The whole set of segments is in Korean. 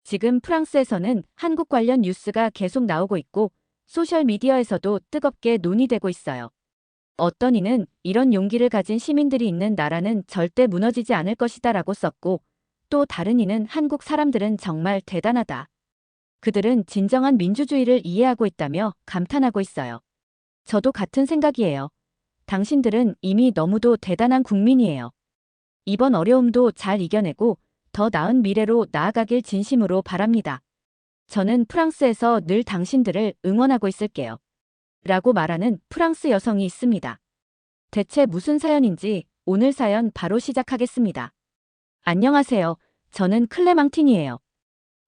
지금 프랑스에서는 한국 관련 뉴스가 계속 나오고 있고 소셜미디어에서도 뜨겁게 논의되고 있어요. 어떤 이는 이런 용기를 가진 시민들이 있는 나라는 절대 무너지지 않을 것이다라고 썼고 또 다른 이는 한국 사람들은 정말 대단하다. 그들은 진정한 민주주의를 이해하고 있다며 감탄하고 있어요. 저도 같은 생각이에요. 당신들은 이미 너무도 대단한 국민이에요. 이번 어려움도 잘 이겨내고 더 나은 미래로 나아가길 진심으로 바랍니다. 저는 프랑스에서 늘 당신들을 응원하고 있을게요. 라고 말하는 프랑스 여성이 있습니다. 대체 무슨 사연인지 오늘 사연 바로 시작하겠습니다. 안녕하세요. 저는 클레망틴이에요.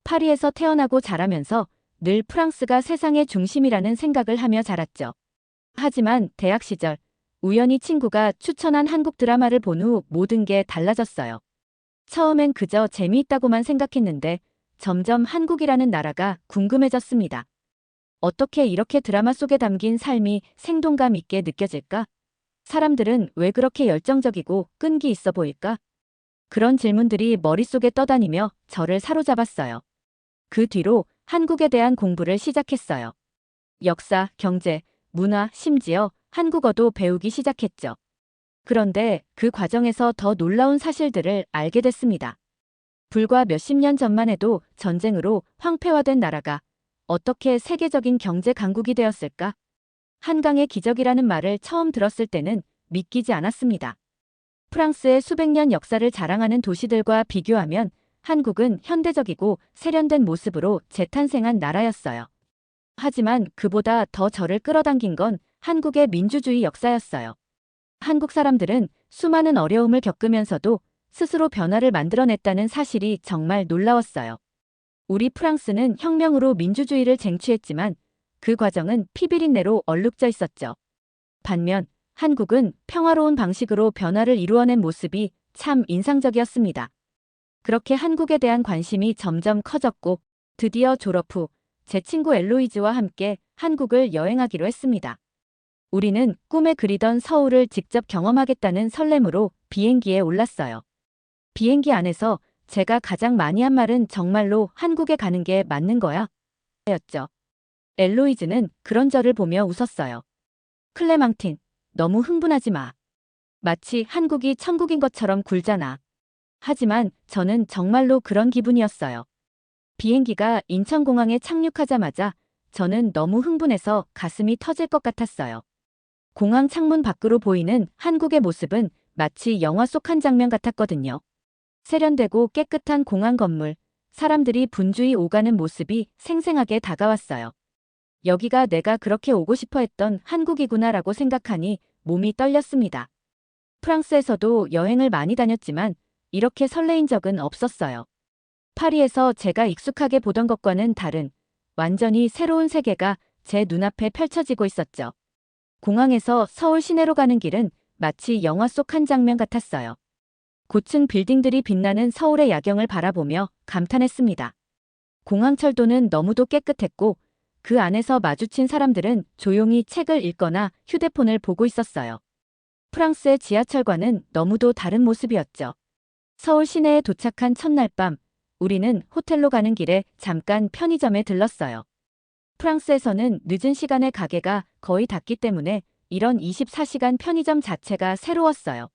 파리에서 태어나고 자라면서 늘 프랑스가 세상의 중심이라는 생각을 하며 자랐죠. 하지만 대학 시절 우연히 친구가 추천한 한국 드라마를 본 후 모든 게 달라졌어요. 처음엔 그저 재미있다고만 생각했는데 점점 한국이라는 나라가 궁금해졌습니다. 어떻게 이렇게 드라마 속에 담긴 삶이 생동감 있게 느껴질까? 사람들은 왜 그렇게 열정적이고 끈기 있어 보일까? 그런 질문들이 머릿속에 떠다니며 저를 사로잡았어요. 그 뒤로 한국에 대한 공부를 시작했어요. 역사, 경제, 문화, 심지어 한국어도 배우기 시작했죠. 그런데 그 과정에서 더 놀라운 사실들을 알게 됐습니다. 불과 몇십 년 전만 해도 전쟁으로 황폐화된 나라가 어떻게 세계적인 경제 강국이 되었을까? 한강의 기적이라는 말을 처음 들었을 때는 믿기지 않았습니다. 프랑스의 수백 년 역사를 자랑하는 도시들과 비교하면 한국은 현대적이고 세련된 모습으로 재탄생한 나라였어요. 하지만 그보다 더 저를 끌어당긴 건 한국의 민주주의 역사였어요. 한국 사람들은 수많은 어려움을 겪으면서도 스스로 변화를 만들어냈다는 사실이 정말 놀라웠어요. 우리 프랑스는 혁명으로 민주주의를 쟁취했지만 그 과정은 피비린내로 얼룩져 있었죠. 반면 한국은 평화로운 방식으로 변화를 이루어낸 모습이 참 인상적이었습니다. 그렇게 한국에 대한 관심이 점점 커졌고 드디어 졸업 후 제 친구 엘로이즈와 함께 한국을 여행하기로 했습니다. 우리는 꿈에 그리던 서울을 직접 경험하겠다는 설렘으로 비행기에 올랐어요. 비행기 안에서 제가 가장 많이 한 말은 정말로 한국에 가는 게 맞는 거야? 였죠. 엘로이즈는 그런 저를 보며 웃었어요. 클레망틴, 너무 흥분하지 마. 마치 한국이 천국인 것처럼 굴잖아. 하지만 저는 정말로 그런 기분이었어요. 비행기가 인천공항에 착륙하자마자 저는 너무 흥분해서 가슴이 터질 것 같았어요. 공항 창문 밖으로 보이는 한국의 모습은 마치 영화 속 한 장면 같았거든요. 세련되고 깨끗한 공항 건물, 사람들이 분주히 오가는 모습이 생생하게 다가왔어요. 여기가 내가 그렇게 오고 싶어 했던 한국이구나라고 생각하니 몸이 떨렸습니다. 프랑스에서도 여행을 많이 다녔지만 이렇게 설레인 적은 없었어요. 파리에서 제가 익숙하게 보던 것과는 다른 완전히 새로운 세계가 제 눈앞에 펼쳐지고 있었죠. 공항에서 서울 시내로 가는 길은 마치 영화 속 한 장면 같았어요. 고층 빌딩들이 빛나는 서울의 야경을 바라보며 감탄했습니다. 공항철도는 너무도 깨끗했고 그 안에서 마주친 사람들은 조용히 책을 읽거나 휴대폰을 보고 있었어요. 프랑스의 지하철과는 너무도 다른 모습이었죠. 서울 시내에 도착한 첫날 밤, 우리는 호텔로 가는 길에 잠깐 편의점에 들렀어요. 프랑스에서는 늦은 시간에 가게가 거의 닫기 때문에 이런 24시간 편의점 자체가 새로웠어요.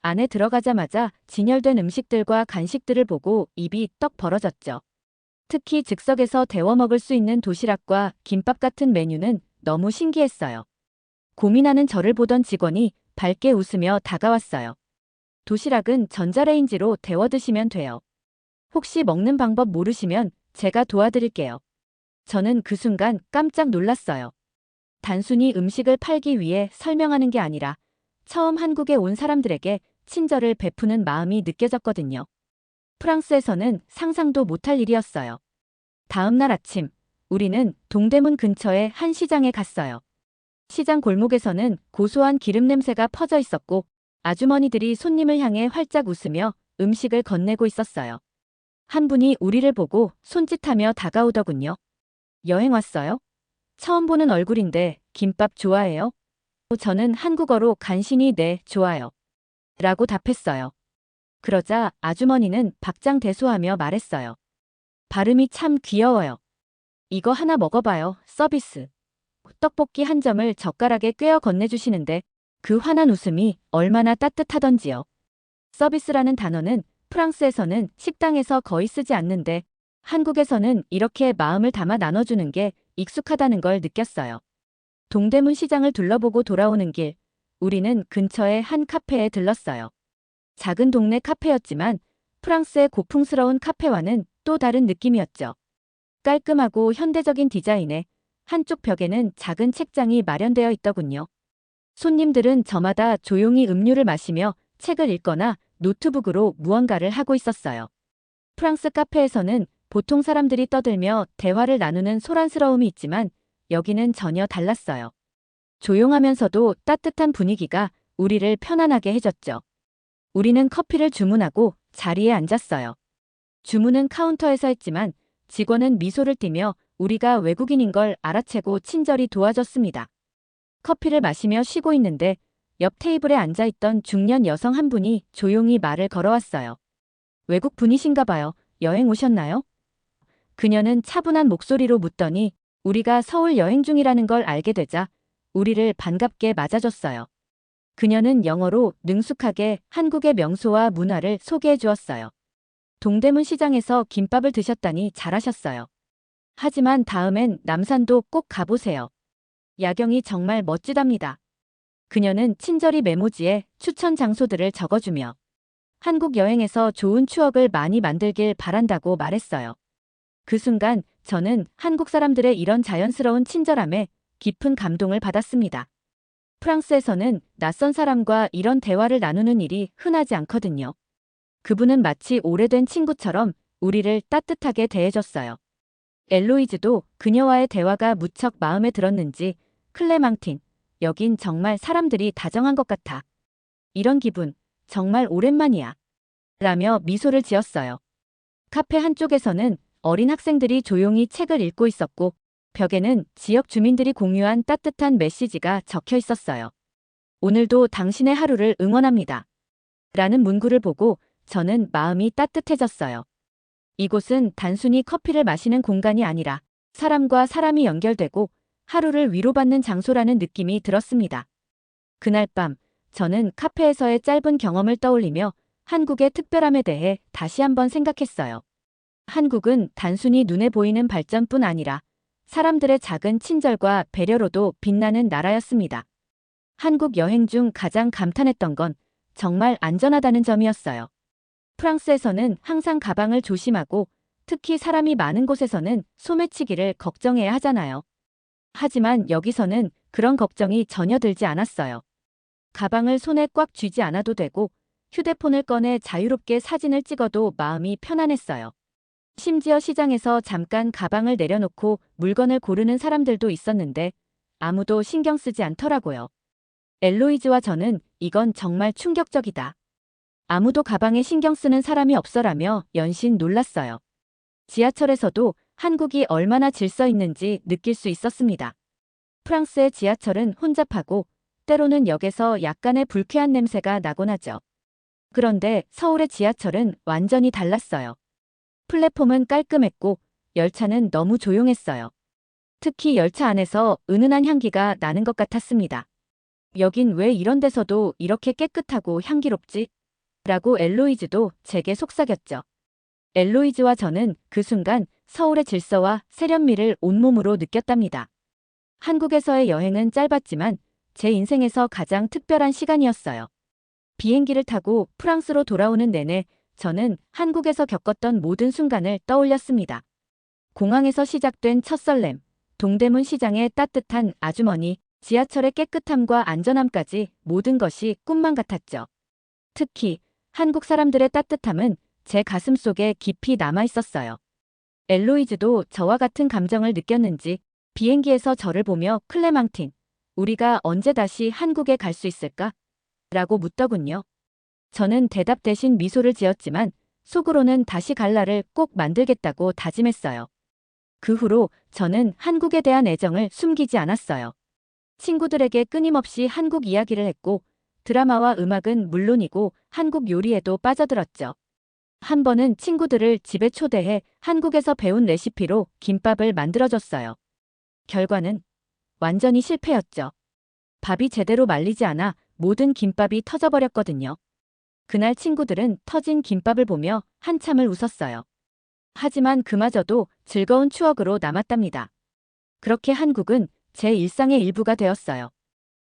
안에 들어가자마자 진열된 음식들과 간식들을 보고 입이 떡 벌어졌죠. 특히 즉석에서 데워 먹을 수 있는 도시락과 김밥 같은 메뉴는 너무 신기했어요. 고민하는 저를 보던 직원이 밝게 웃으며 다가왔어요. 도시락은 전자레인지로 데워 드시면 돼요. 혹시 먹는 방법 모르시면 제가 도와드릴게요. 저는 그 순간 깜짝 놀랐어요. 단순히 음식을 팔기 위해 설명하는 게 아니라 처음 한국에 온 사람들에게 친절을 베푸는 마음이 느껴졌거든요. 프랑스에서는 상상도 못할 일이었어요. 다음 날 아침, 우리는 동대문 근처의 한 시장에 갔어요. 시장 골목에서는 고소한 기름 냄새가 퍼져 있었고 아주머니들이 손님을 향해 활짝 웃으며 음식을 건네고 있었어요. 한 분이 우리를 보고 손짓하며 다가오더군요. 여행 왔어요? 처음 보는 얼굴인데 김밥 좋아해요? 저는 한국어로 간신히 네, 좋아요. 라고 답했어요. 그러자 아주머니는 박장대소하며 말했어요. 발음이 참 귀여워요. 이거 하나 먹어봐요. 서비스. 떡볶이 한 점을 젓가락에 꿰어 건네주시는데 그 환한 웃음이 얼마나 따뜻하던지요. 서비스라는 단어는 프랑스에서는 식당에서 거의 쓰지 않는데 한국에서는 이렇게 마음을 담아 나눠주는 게 익숙하다는 걸 느꼈어요. 동대문 시장을 둘러보고 돌아오는 길, 우리는 근처의 한 카페에 들렀어요. 작은 동네 카페였지만 프랑스의 고풍스러운 카페와는 또 다른 느낌이었죠. 깔끔하고 현대적인 디자인에 한쪽 벽에는 작은 책장이 마련되어 있더군요. 손님들은 저마다 조용히 음료를 마시며 책을 읽거나 노트북으로 무언가를 하고 있었어요. 프랑스 카페에서는 보통 사람들이 떠들며 대화를 나누는 소란스러움이 있지만 여기는 전혀 달랐어요. 조용하면서도 따뜻한 분위기가 우리를 편안하게 해줬죠. 우리는 커피를 주문하고 자리에 앉았어요. 주문은 카운터에서 했지만 직원은 미소를 띠며 우리가 외국인인 걸 알아채고 친절히 도와줬습니다. 커피를 마시며 쉬고 있는데 옆 테이블에 앉아있던 중년 여성 한 분이 조용히 말을 걸어왔어요. 외국 분이신가 봐요. 여행 오셨나요? 그녀는 차분한 목소리로 묻더니 우리가 서울 여행 중이라는 걸 알게 되자 우리를 반갑게 맞아줬어요. 그녀는 영어로 능숙하게 한국의 명소와 문화를 소개해 주었어요. 동대문 시장에서 김밥을 드셨다니 잘하셨어요. 하지만 다음엔 남산도 꼭 가보세요. 야경이 정말 멋지답니다. 그녀는 친절히 메모지에 추천 장소들을 적어주며 한국 여행에서 좋은 추억을 많이 만들길 바란다고 말했어요. 그 순간 저는 한국 사람들의 이런 자연스러운 친절함에 깊은 감동을 받았습니다. 프랑스에서는 낯선 사람과 이런 대화를 나누는 일이 흔하지 않거든요. 그분은 마치 오래된 친구처럼 우리를 따뜻하게 대해줬어요. 엘로이즈도 그녀와의 대화가 무척 마음에 들었는지 클레망틴, 여긴 정말 사람들이 다정한 것 같아. 이런 기분, 정말 오랜만이야. 라며 미소를 지었어요. 카페 한쪽에서는 어린 학생들이 조용히 책을 읽고 있었고 벽에는 지역 주민들이 공유한 따뜻한 메시지가 적혀 있었어요. 오늘도 당신의 하루를 응원합니다. 라는 문구를 보고 저는 마음이 따뜻해졌어요. 이곳은 단순히 커피를 마시는 공간이 아니라 사람과 사람이 연결되고 하루를 위로받는 장소라는 느낌이 들었습니다. 그날 밤 저는 카페에서의 짧은 경험을 떠올리며 한국의 특별함에 대해 다시 한번 생각했어요. 한국은 단순히 눈에 보이는 발전뿐 아니라 사람들의 작은 친절과 배려로도 빛나는 나라였습니다. 한국 여행 중 가장 감탄했던 건 정말 안전하다는 점이었어요. 프랑스에서는 항상 가방을 조심하고 특히 사람이 많은 곳에서는 소매치기를 걱정해야 하잖아요. 하지만 여기서는 그런 걱정이 전혀 들지 않았어요. 가방을 손에 꽉 쥐지 않아도 되고 휴대폰을 꺼내 자유롭게 사진을 찍어도 마음이 편안했어요. 심지어 시장에서 잠깐 가방을 내려놓고 물건을 고르는 사람들도 있었는데 아무도 신경 쓰지 않더라고요. 엘로이즈와 저는 이건 정말 충격적이다. 아무도 가방에 신경 쓰는 사람이 없어라며 연신 놀랐어요. 지하철에서도 한국이 얼마나 질서 있는지 느낄 수 있었습니다. 프랑스의 지하철은 혼잡하고 때로는 역에서 약간의 불쾌한 냄새가 나곤 하죠. 그런데 서울의 지하철은 완전히 달랐어요. 플랫폼은 깔끔했고 열차는 너무 조용했어요. 특히 열차 안에서 은은한 향기가 나는 것 같았습니다. 여긴 왜 이런 데서도 이렇게 깨끗하고 향기롭지? 라고 엘로이즈도 제게 속삭였죠. 엘로이즈와 저는 그 순간 서울의 질서와 세련미를 온몸으로 느꼈답니다. 한국에서의 여행은 짧았지만 제 인생에서 가장 특별한 시간이었어요. 비행기를 타고 프랑스로 돌아오는 내내 저는 한국에서 겪었던 모든 순간을 떠올렸습니다. 공항에서 시작된 첫 설렘, 동대문 시장의 따뜻한 아주머니, 지하철의 깨끗함과 안전함까지 모든 것이 꿈만 같았죠. 특히 한국 사람들의 따뜻함은 제 가슴 속에 깊이 남아 있었어요. 엘로이즈도 저와 같은 감정을 느꼈는지 비행기에서 저를 보며 클레망틴, 우리가 언제 다시 한국에 갈 수 있을까? 라고 묻더군요. 저는 대답 대신 미소를 지었지만 속으로는 다시 갈 날을 꼭 만들겠다고 다짐했어요. 그 후로 저는 한국에 대한 애정을 숨기지 않았어요. 친구들에게 끊임없이 한국 이야기를 했고 드라마와 음악은 물론이고 한국 요리에도 빠져들었죠. 한 번은 친구들을 집에 초대해 한국에서 배운 레시피로 김밥을 만들어줬어요. 결과는 완전히 실패였죠. 밥이 제대로 말리지 않아 모든 김밥이 터져버렸거든요. 그날 친구들은 터진 김밥을 보며 한참을 웃었어요. 하지만 그마저도 즐거운 추억으로 남았답니다. 그렇게 한국은 제 일상의 일부가 되었어요.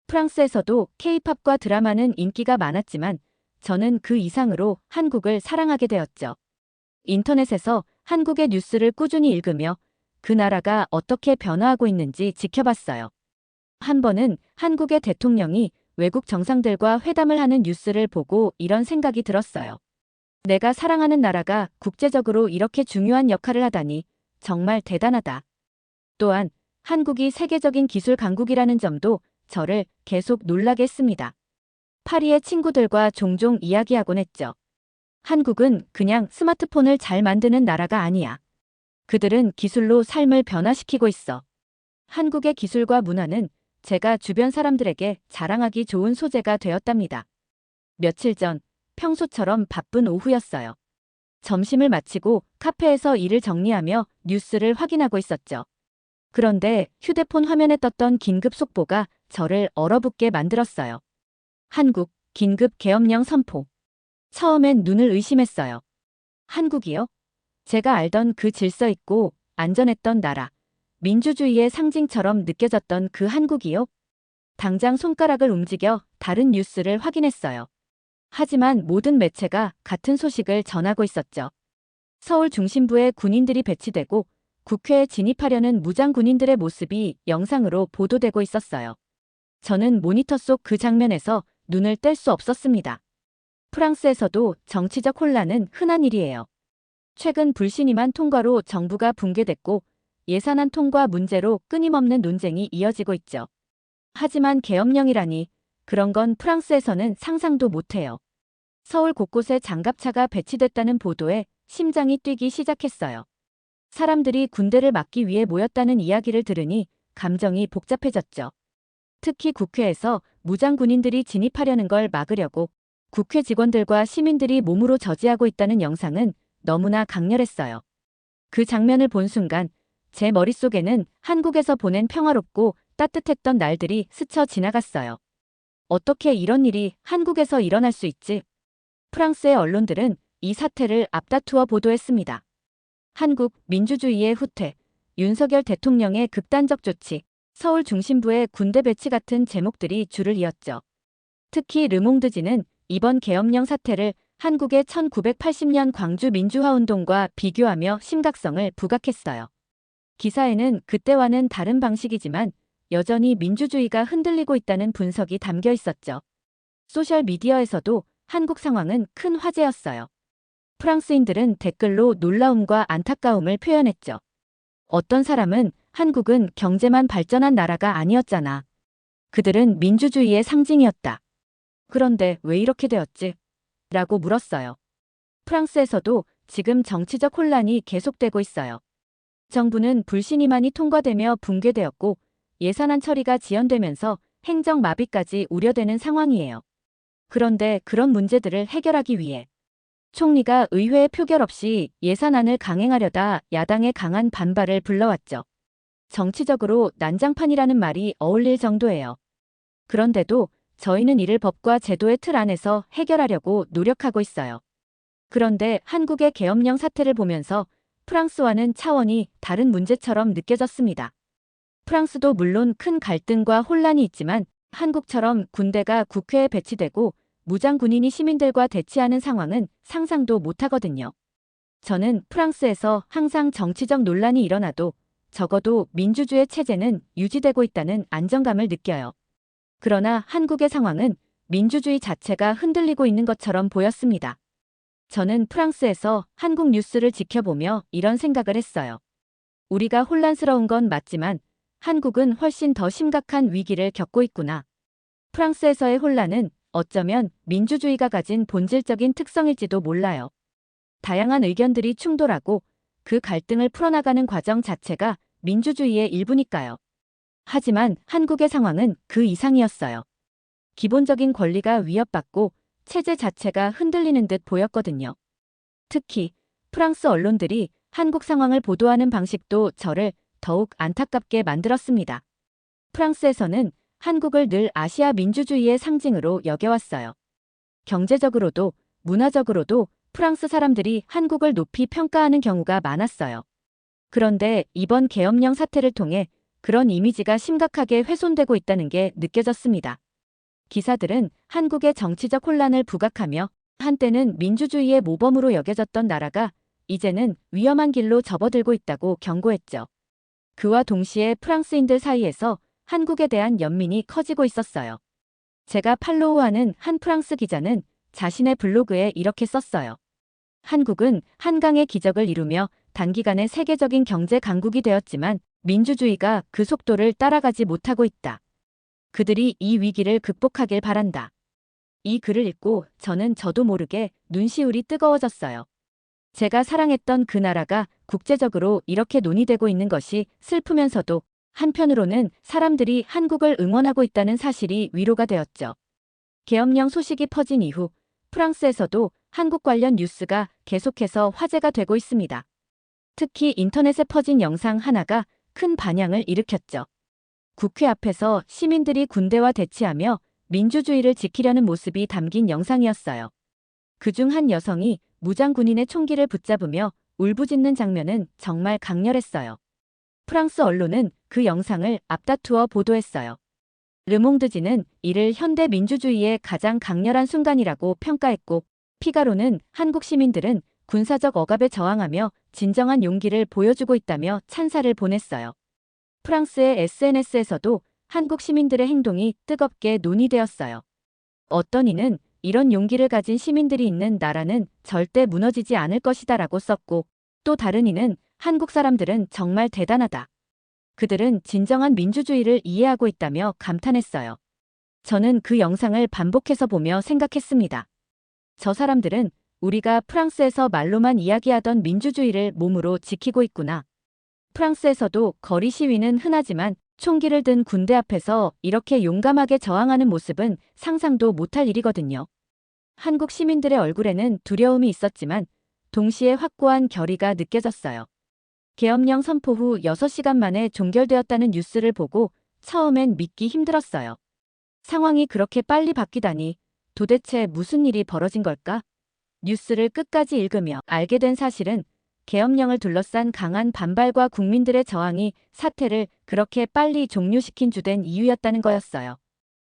프랑스에서도 K-팝과 드라마는 인기가 많았지만 저는 그 이상으로 한국을 사랑하게 되었죠. 인터넷에서 한국의 뉴스를 꾸준히 읽으며 그 나라가 어떻게 변화하고 있는지 지켜봤어요. 한 번은 한국의 대통령이 외국 정상들과 회담을 하는 뉴스를 보고 이런 생각이 들었어요. 내가 사랑하는 나라가 국제적으로 이렇게 중요한 역할을 하다니 정말 대단하다. 또한 한국이 세계적인 기술 강국이라는 점도 저를 계속 놀라게 했습니다. 파리의 친구들과 종종 이야기하곤 했죠. 한국은 그냥 스마트폰을 잘 만드는 나라가 아니야. 그들은 기술로 삶을 변화시키고 있어. 한국의 기술과 문화는 제가 주변 사람들에게 자랑하기 좋은 소재가 되었답니다. 며칠 전 평소처럼 바쁜 오후였어요. 점심을 마치고 카페에서 일을 정리하며 뉴스를 확인하고 있었죠. 그런데 휴대폰 화면에 떴던 긴급 속보가 저를 얼어붙게 만들었어요. 한국 긴급 계엄령 선포. 처음엔 눈을 의심했어요. 한국이요? 제가 알던 그 질서 있고 안전했던 나라, 민주주의의 상징처럼 느껴졌던 그 한국이요? 당장 손가락을 움직여 다른 뉴스를 확인했어요. 하지만 모든 매체가 같은 소식을 전하고 있었죠. 서울 중심부에 군인들이 배치되고 국회에 진입하려는 무장 군인들의 모습이 영상으로 보도되고 있었어요. 저는 모니터 속 그 장면에서 눈을 뗄 수 없었습니다. 프랑스에서도 정치적 혼란은 흔한 일이에요. 최근 불신임안 통과로 정부가 붕괴됐고 예산안 통과 문제로 끊임없는 논쟁이 이어지고 있죠. 하지만 계엄령이라니 그런 건 프랑스에서는 상상도 못해요. 서울 곳곳에 장갑차가 배치됐다는 보도에 심장이 뛰기 시작했어요. 사람들이 군대를 막기 위해 모였다는 이야기를 들으니 감정이 복잡해졌죠. 특히 국회에서 무장 군인들이 진입하려는 걸 막으려고 국회 직원들과 시민들이 몸으로 저지하고 있다는 영상은 너무나 강렬했어요. 그 장면을 본 순간 제 머릿속에는 한국에서 보낸 평화롭고 따뜻했던 날들이 스쳐 지나갔어요. 어떻게 이런 일이 한국에서 일어날 수 있지? 프랑스의 언론들은 이 사태를 앞다투어 보도했습니다. 한국 민주주의의 후퇴, 윤석열 대통령의 극단적 조치, 서울 중심부의 군대 배치 같은 제목들이 줄을 이었죠. 특히 르몽드지는 이번 계엄령 사태를 한국의 1980년 광주 민주화운동과 비교하며 심각성을 부각했어요. 기사에는 그때와는 다른 방식이지만 여전히 민주주의가 흔들리고 있다는 분석이 담겨 있었죠. 소셜미디어에서도 한국 상황은 큰 화제였어요. 프랑스인들은 댓글로 놀라움과 안타까움을 표현했죠. 어떤 사람은 한국은 경제만 발전한 나라가 아니었잖아. 그들은 민주주의의 상징이었다. 그런데 왜 이렇게 되었지? 라고 물었어요. 프랑스에서도 지금 정치적 혼란이 계속되고 있어요. 정부는 불신임안이 통과되며 붕괴되었고 예산안 처리가 지연되면서 행정 마비까지 우려되는 상황이에요. 그런데 그런 문제들을 해결하기 위해 총리가 의회 표결 없이 예산안을 강행하려다 야당의 강한 반발을 불러왔죠. 정치적으로 난장판이라는 말이 어울릴 정도예요. 그런데도 저희는 이를 법과 제도의 틀 안에서 해결하려고 노력하고 있어요. 그런데 한국의 계엄령 사태를 보면서 프랑스와는 차원이 다른 문제처럼 느껴졌습니다. 프랑스도 물론 큰 갈등과 혼란이 있지만 한국처럼 군대가 국회에 배치되고 무장 군인이 시민들과 대치하는 상황은 상상도 못하거든요. 저는 프랑스에서 항상 정치적 논란이 일어나도 적어도 민주주의 체제는 유지되고 있다는 안정감을 느껴요. 그러나 한국의 상황은 민주주의 자체가 흔들리고 있는 것처럼 보였습니다. 저는 프랑스에서 한국 뉴스를 지켜보며 이런 생각을 했어요. 우리가 혼란스러운 건 맞지만 한국은 훨씬 더 심각한 위기를 겪고 있구나. 프랑스에서의 혼란은 어쩌면 민주주의가 가진 본질적인 특성일지도 몰라요. 다양한 의견들이 충돌하고 그 갈등을 풀어나가는 과정 자체가 민주주의의 일부니까요. 하지만 한국의 상황은 그 이상이었어요. 기본적인 권리가 위협받고 체제 자체가 흔들리는 듯 보였거든요. 특히 프랑스 언론들이 한국 상황을 보도하는 방식도 저를 더욱 안타깝게 만들었습니다. 프랑스에서는 한국을 늘 아시아 민주주의의 상징으로 여겨왔어요. 경제적으로도 문화적으로도 프랑스 사람들이 한국을 높이 평가하는 경우가 많았어요. 그런데 이번 계엄령 사태를 통해 그런 이미지가 심각하게 훼손되고 있다는 게 느껴졌습니다. 기사들은 한국의 정치적 혼란을 부각하며 한때는 민주주의의 모범으로 여겨졌던 나라가 이제는 위험한 길로 접어들고 있다고 경고했죠. 그와 동시에 프랑스인들 사이에서 한국에 대한 연민이 커지고 있었어요. 제가 팔로우하는 한 프랑스 기자는 자신의 블로그에 이렇게 썼어요. 한국은 한강의 기적을 이루며 단기간에 세계적인 경제 강국이 되었지만 민주주의가 그 속도를 따라가지 못하고 있다. 그들이 이 위기를 극복하길 바란다. 이 글을 읽고 저도 모르게 눈시울이 뜨거워졌어요. 제가 사랑했던 그 나라가 국제적으로 이렇게 논의되고 있는 것이 슬프면서도 한편으로는 사람들이 한국을 응원하고 있다는 사실이 위로가 되었죠. 계엄령 소식이 퍼진 이후 프랑스에서도 한국 관련 뉴스가 계속해서 화제가 되고 있습니다. 특히 인터넷에 퍼진 영상 하나가 큰 반향을 일으켰죠. 국회 앞에서 시민들이 군대와 대치하며 민주주의를 지키려는 모습이 담긴 영상이었어요. 그중 한 여성이 무장 군인의 총기를 붙잡으며 울부짖는 장면은 정말 강렬했어요. 프랑스 언론은 그 영상을 앞다투어 보도했어요. 르몽드지는 이를 현대 민주주의의 가장 강렬한 순간이라고 평가했고, 피가로는 한국 시민들은 군사적 억압에 저항하며 진정한 용기를 보여주고 있다며 찬사를 보냈어요. 프랑스의 SNS에서도 한국 시민들의 행동이 뜨겁게 논의되었어요. 어떤 이는 이런 용기를 가진 시민들이 있는 나라는 절대 무너지지 않을 것이다라고 썼고, 또 다른 이는 한국 사람들은 정말 대단하다. 그들은 진정한 민주주의를 이해하고 있다며 감탄했어요. 저는 그 영상을 반복해서 보며 생각했습니다. 저 사람들은 우리가 프랑스에서 말로만 이야기하던 민주주의를 몸으로 지키고 있구나. 프랑스에서도 거리 시위는 흔하지만 총기를 든 군대 앞에서 이렇게 용감하게 저항하는 모습은 상상도 못할 일이거든요. 한국 시민들의 얼굴에는 두려움이 있었지만 동시에 확고한 결의가 느껴졌어요. 계엄령 선포 후 6시간 만에 종결되었다는 뉴스를 보고 처음엔 믿기 힘들었어요. 상황이 그렇게 빨리 바뀌다니 도대체 무슨 일이 벌어진 걸까? 뉴스를 끝까지 읽으며 알게 된 사실은 계엄령을 둘러싼 강한 반발과 국민들의 저항이 사태를 그렇게 빨리 종료시킨 주된 이유였다는 거였어요.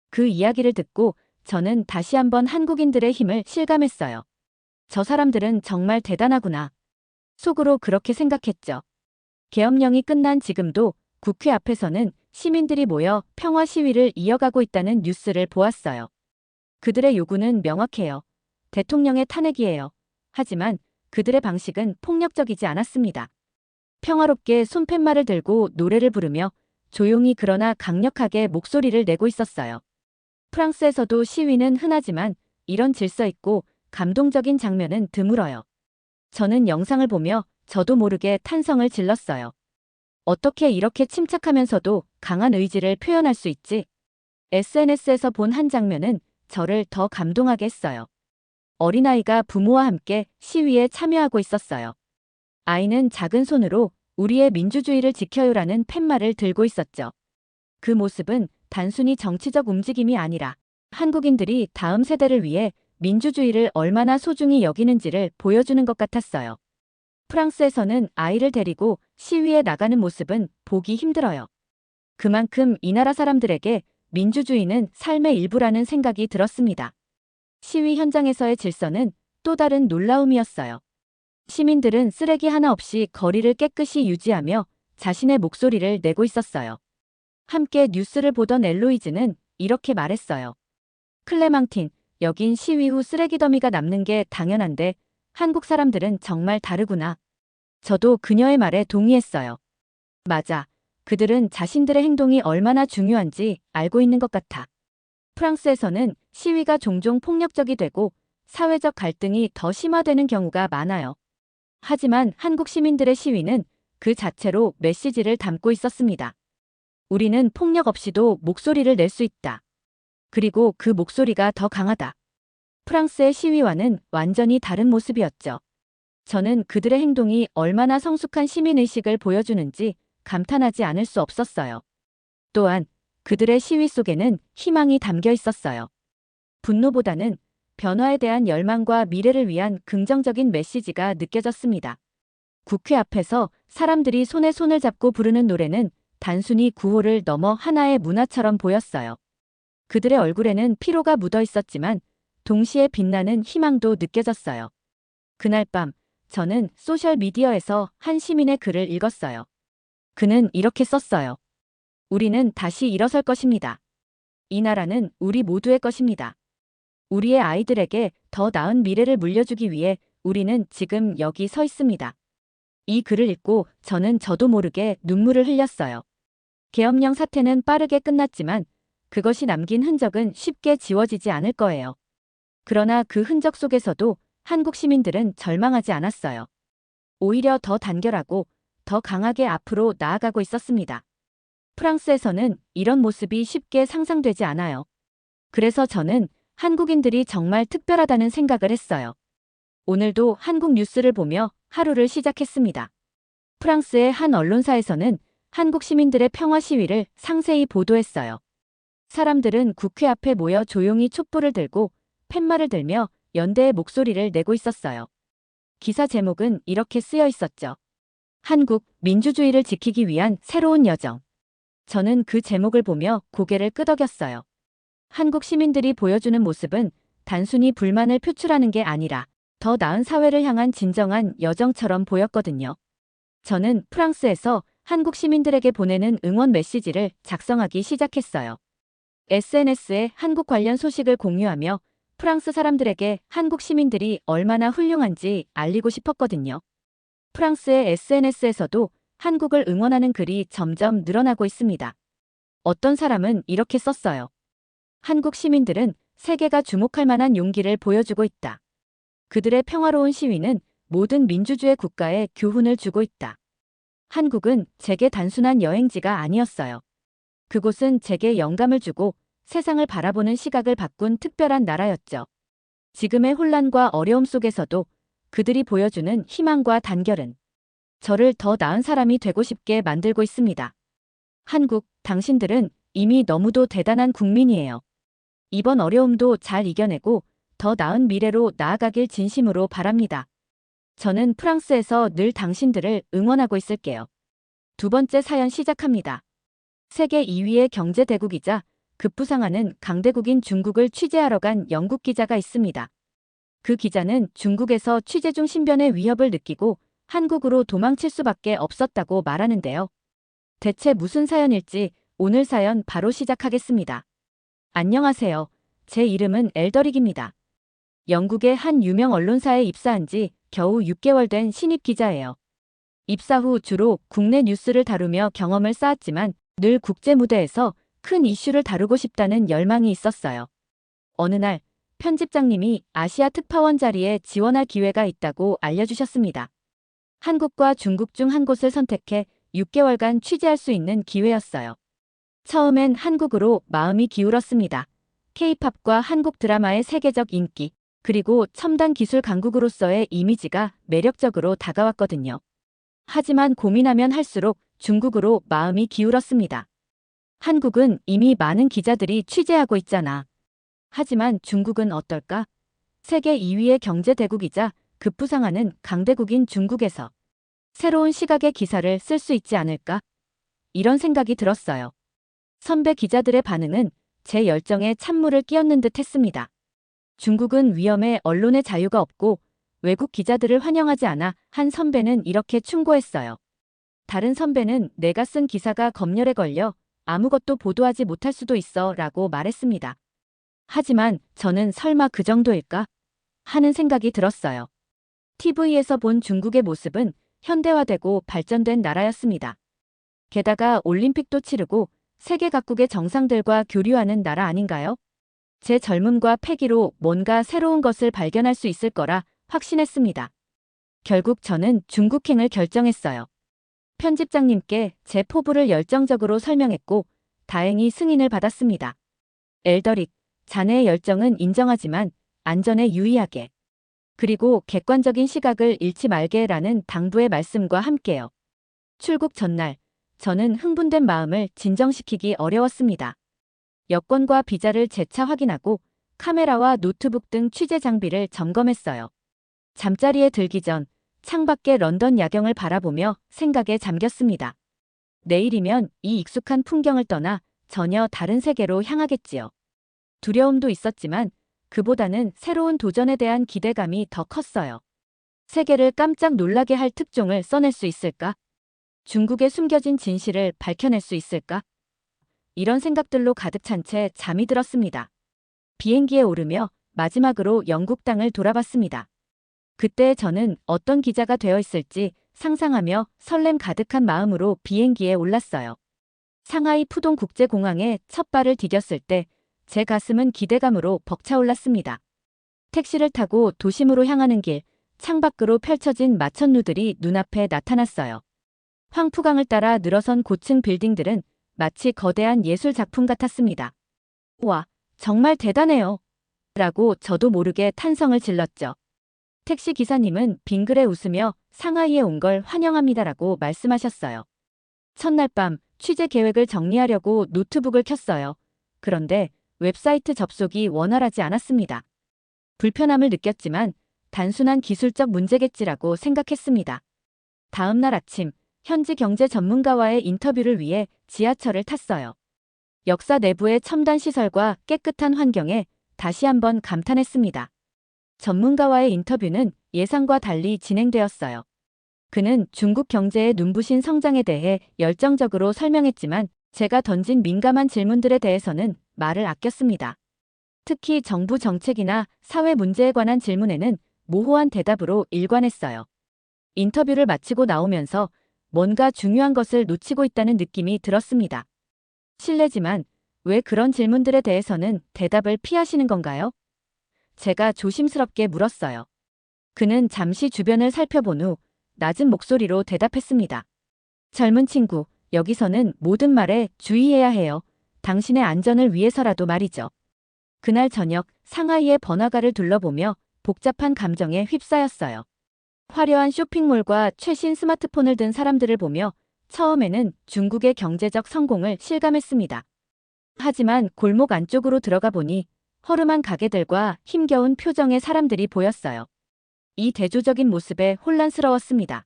그 이야기를 듣고 저는 다시 한번 한국인들의 힘을 실감했어요. 저 사람들은 정말 대단하구나. 속으로 그렇게 생각했죠. 계엄령이 끝난 지금도 국회 앞에서는 시민들이 모여 평화 시위를 이어가고 있다는 뉴스를 보았어요. 그들의 요구는 명확해요. 대통령의 탄핵이에요. 하지만 그들의 방식은 폭력적이지 않았습니다. 평화롭게 손팻말을 들고 노래를 부르며 조용히 그러나 강력하게 목소리를 내고 있었어요. 프랑스에서도 시위는 흔하지만 이런 질서 있고 감동적인 장면은 드물어요. 저는 영상을 보며 저도 모르게 탄성을 질렀어요. 어떻게 이렇게 침착하면서도 강한 의지를 표현할 수 있지? SNS에서 본 한 장면은 저를 더 감동하게 했어요. 어린아이가 부모와 함께 시위에 참여하고 있었어요. 아이는 작은 손으로 우리의 민주주의를 지켜요라는 팻말을 들고 있었죠. 그 모습은 단순히 정치적 움직임이 아니라 한국인들이 다음 세대를 위해 민주주의를 얼마나 소중히 여기는지를 보여주는 것 같았어요. 프랑스에서는 아이를 데리고 시위에 나가는 모습은 보기 힘들어요. 그만큼 이 나라 사람들에게 민주주의는 삶의 일부라는 생각이 들었습니다. 시위 현장에서의 질서는 또 다른 놀라움이었어요. 시민들은 쓰레기 하나 없이 거리를 깨끗이 유지하며 자신의 목소리를 내고 있었어요. 함께 뉴스를 보던 엘로이즈는 이렇게 말했어요. 클레망틴, 여긴 시위 후 쓰레기 더미가 남는 게 당연한데 한국 사람들은 정말 다르구나. 저도 그녀의 말에 동의했어요. 맞아. 그들은 자신들의 행동이 얼마나 중요한지 알고 있는 것 같아. 프랑스에서는 시위가 종종 폭력적이 되고 사회적 갈등이 더 심화되는 경우가 많아요. 하지만 한국 시민들의 시위는 그 자체로 메시지를 담고 있었습니다. 우리는 폭력 없이도 목소리를 낼 수 있다. 그리고 그 목소리가 더 강하다. 프랑스의 시위와는 완전히 다른 모습이었죠. 저는 그들의 행동이 얼마나 성숙한 시민의식을 보여주는지 감탄하지 않을 수 없었어요. 또한 그들의 시위 속에는 희망이 담겨 있었어요. 분노보다는 변화에 대한 열망과 미래를 위한 긍정적인 메시지가 느껴졌습니다. 국회 앞에서 사람들이 손에 손을 잡고 부르는 노래는 단순히 구호를 넘어 하나의 문화처럼 보였어요. 그들의 얼굴에는 피로가 묻어 있었지만 동시에 빛나는 희망도 느껴졌어요. 그날 밤 저는 소셜미디어에서 한 시민의 글을 읽었어요. 그는 이렇게 썼어요. 우리는 다시 일어설 것입니다. 이 나라는 우리 모두의 것입니다. 우리의 아이들에게 더 나은 미래를 물려주기 위해 우리는 지금 여기 서 있습니다. 이 글을 읽고 저도 모르게 눈물을 흘렸어요. 계엄령 사태는 빠르게 끝났지만 그것이 남긴 흔적은 쉽게 지워지지 않을 거예요. 그러나 그 흔적 속에서도 한국 시민들은 절망하지 않았어요. 오히려 더 단결하고 더 강하게 앞으로 나아가고 있었습니다. 프랑스에서는 이런 모습이 쉽게 상상되지 않아요. 그래서 저는 한국인들이 정말 특별하다는 생각을 했어요. 오늘도 한국 뉴스를 보며 하루를 시작했습니다. 프랑스의 한 언론사에서는 한국 시민들의 평화 시위를 상세히 보도했어요. 사람들은 국회 앞에 모여 조용히 촛불을 들고 팻말을 들며 연대의 목소리를 내고 있었어요. 기사 제목은 이렇게 쓰여 있었죠. 한국 민주주의를 지키기 위한 새로운 여정. 저는 그 제목을 보며 고개를 끄덕였어요. 한국 시민들이 보여주는 모습은 단순히 불만을 표출하는 게 아니라 더 나은 사회를 향한 진정한 여정처럼 보였거든요. 저는 프랑스에서 한국 시민들에게 보내는 응원 메시지를 작성하기 시작했어요. SNS에 한국 관련 소식을 공유하며 프랑스 사람들에게 한국 시민들이 얼마나 훌륭한지 알리고 싶었거든요. 프랑스의 SNS에서도 한국을 응원하는 글이 점점 늘어나고 있습니다. 어떤 사람은 이렇게 썼어요. 한국 시민들은 세계가 주목할 만한 용기를 보여주고 있다. 그들의 평화로운 시위는 모든 민주주의 국가에 교훈을 주고 있다. 한국은 제게 단순한 여행지가 아니었어요. 그곳은 제게 영감을 주고 세상을 바라보는 시각을 바꾼 특별한 나라였죠. 지금의 혼란과 어려움 속에서도 그들이 보여주는 희망과 단결은 저를 더 나은 사람이 되고 싶게 만들고 있습니다. 한국, 당신들은 이미 너무도 대단한 국민이에요. 이번 어려움도 잘 이겨내고 더 나은 미래로 나아가길 진심으로 바랍니다. 저는 프랑스에서 늘 당신들을 응원하고 있을게요. 두 번째 사연 시작합니다. 세계 2위의 경제대국이자 급부상하는 강대국인 중국을 취재하러 간 영국 기자가 있습니다. 그 기자는 중국에서 취재 중 신변의 위협을 느끼고 한국으로 도망칠 수밖에 없었다고 말하는데요. 대체 무슨 사연일지 오늘 사연 바로 시작하겠습니다. 안녕하세요. 제 이름은 엘더릭입니다. 영국의 한 유명 언론사에 입사한 지 겨우 6개월 된 신입 기자예요. 입사 후 주로 국내 뉴스를 다루며 경험을 쌓았지만 늘 국제 무대에서 큰 이슈를 다루고 싶다는 열망이 있었어요. 어느 날 편집장님이 아시아 특파원 자리에 지원할 기회가 있다고 알려주셨습니다. 한국과 중국 중 한 곳을 선택해 6개월간 취재할 수 있는 기회였어요. 처음엔 한국으로 마음이 기울었습니다. K-팝과 한국 드라마의 세계적 인기, 그리고 첨단 기술 강국으로서의 이미지가 매력적으로 다가왔거든요. 하지만 고민하면 할수록 중국으로 마음이 기울었습니다. 한국은 이미 많은 기자들이 취재하고 있잖아. 하지만 중국은 어떨까? 세계 2위의 경제대국이자 급부상하는 강대국인 중국에서 새로운 시각의 기사를 쓸 수 있지 않을까? 이런 생각이 들었어요. 선배 기자들의 반응은 제 열정에 찬물을 끼얹는 듯 했습니다. 중국은 위험해 언론의 자유가 없고 외국 기자들을 환영하지 않아 한 선배는 이렇게 충고했어요. 다른 선배는 내가 쓴 기사가 검열에 걸려 아무것도 보도하지 못할 수도 있어 라고 말했습니다. 하지만 저는 설마 그 정도일까? 하는 생각이 들었어요. TV에서 본 중국의 모습은 현대화되고 발전된 나라였습니다. 게다가 올림픽도 치르고 세계 각국의 정상들과 교류하는 나라 아닌가요? 제 젊음과 패기로 뭔가 새로운 것을 발견할 수 있을 거라 확신했습니다. 결국 저는 중국행을 결정했어요. 편집장님께 제 포부를 열정적으로 설명했고 다행히 승인을 받았습니다. 엘더릭, 자네의 열정은 인정하지만 안전에 유의하게. 그리고 객관적인 시각을 잃지 말게라는 당부의 말씀과 함께요. 출국 전날, 저는 흥분된 마음을 진정시키기 어려웠습니다. 여권과 비자를 재차 확인하고 카메라와 노트북 등 취재 장비를 점검했어요. 잠자리에 들기 전 창밖의 런던 야경을 바라보며 생각에 잠겼습니다. 내일이면 이 익숙한 풍경을 떠나 전혀 다른 세계로 향하겠지요. 두려움도 있었지만 그보다는 새로운 도전에 대한 기대감이 더 컸어요. 세계를 깜짝 놀라게 할 특종을 써낼 수 있을까? 중국의 숨겨진 진실을 밝혀낼 수 있을까? 이런 생각들로 가득 찬 채 잠이 들었습니다. 비행기에 오르며 마지막으로 영국 땅을 돌아봤습니다. 그때 저는 어떤 기자가 되어 있을지 상상하며 설렘 가득한 마음으로 비행기에 올랐어요. 상하이 푸동 국제공항에 첫 발을 디뎠을 때 제 가슴은 기대감으로 벅차올랐습니다. 택시를 타고 도심으로 향하는 길, 창밖으로 펼쳐진 마천루들이 눈앞에 나타났어요. 황푸강을 따라 늘어선 고층 빌딩들은 마치 거대한 예술 작품 같았습니다. 와, 정말 대단해요. 라고 저도 모르게 탄성을 질렀죠. 택시 기사님은 빙그레 웃으며 상하이에 온 걸 환영합니다라고 말씀하셨어요. 첫날 밤 취재 계획을 정리하려고 노트북을 켰어요. 그런데 웹사이트 접속이 원활하지 않았습니다. 불편함을 느꼈지만 단순한 기술적 문제겠지라고 생각했습니다. 다음 날 아침, 현지 경제 전문가와의 인터뷰를 위해 지하철을 탔어요. 역사 내부의 첨단 시설과 깨끗한 환경에 다시 한번 감탄했습니다. 전문가와의 인터뷰는 예상과 달리 진행되었어요. 그는 중국 경제의 눈부신 성장에 대해 열정적으로 설명했지만 제가 던진 민감한 질문들에 대해서는 말을 아꼈습니다. 특히 정부 정책이나 사회 문제에 관한 질문에는 모호한 대답으로 일관했어요. 인터뷰를 마치고 나오면서 뭔가 중요한 것을 놓치고 있다는 느낌이 들었습니다. 실례지만 왜 그런 질문들에 대해서는 대답을 피하시는 건가요? 제가 조심스럽게 물었어요. 그는 잠시 주변을 살펴본 후 낮은 목소리로 대답했습니다. 젊은 친구, 여기서는 모든 말에 주의해야 해요. 당신의 안전을 위해서라도 말이죠. 그날 저녁 상하이의 번화가를 둘러보며 복잡한 감정에 휩싸였어요. 화려한 쇼핑몰과 최신 스마트폰을 든 사람들을 보며 처음에는 중국의 경제적 성공을 실감했습니다. 하지만 골목 안쪽으로 들어가 보니 허름한 가게들과 힘겨운 표정의 사람들이 보였어요. 이 대조적인 모습에 혼란스러웠습니다.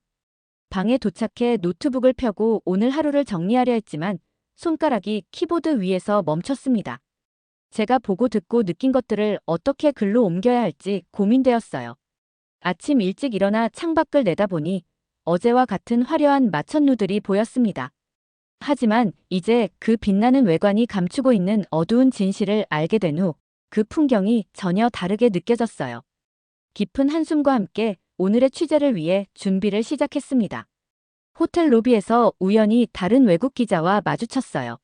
방에 도착해 노트북을 펴고 오늘 하루를 정리하려 했지만 손가락이 키보드 위에서 멈췄습니다. 제가 보고 듣고 느낀 것들을 어떻게 글로 옮겨야 할지 고민되었어요. 아침 일찍 일어나 창밖을 내다보니 어제와 같은 화려한 마천루들이 보였습니다. 하지만 이제 그 빛나는 외관이 감추고 있는 어두운 진실을 알게 된 후 그 풍경이 전혀 다르게 느껴졌어요. 깊은 한숨과 함께 오늘의 취재를 위해 준비를 시작했습니다. 호텔 로비에서 우연히 다른 외국 기자와 마주쳤어요.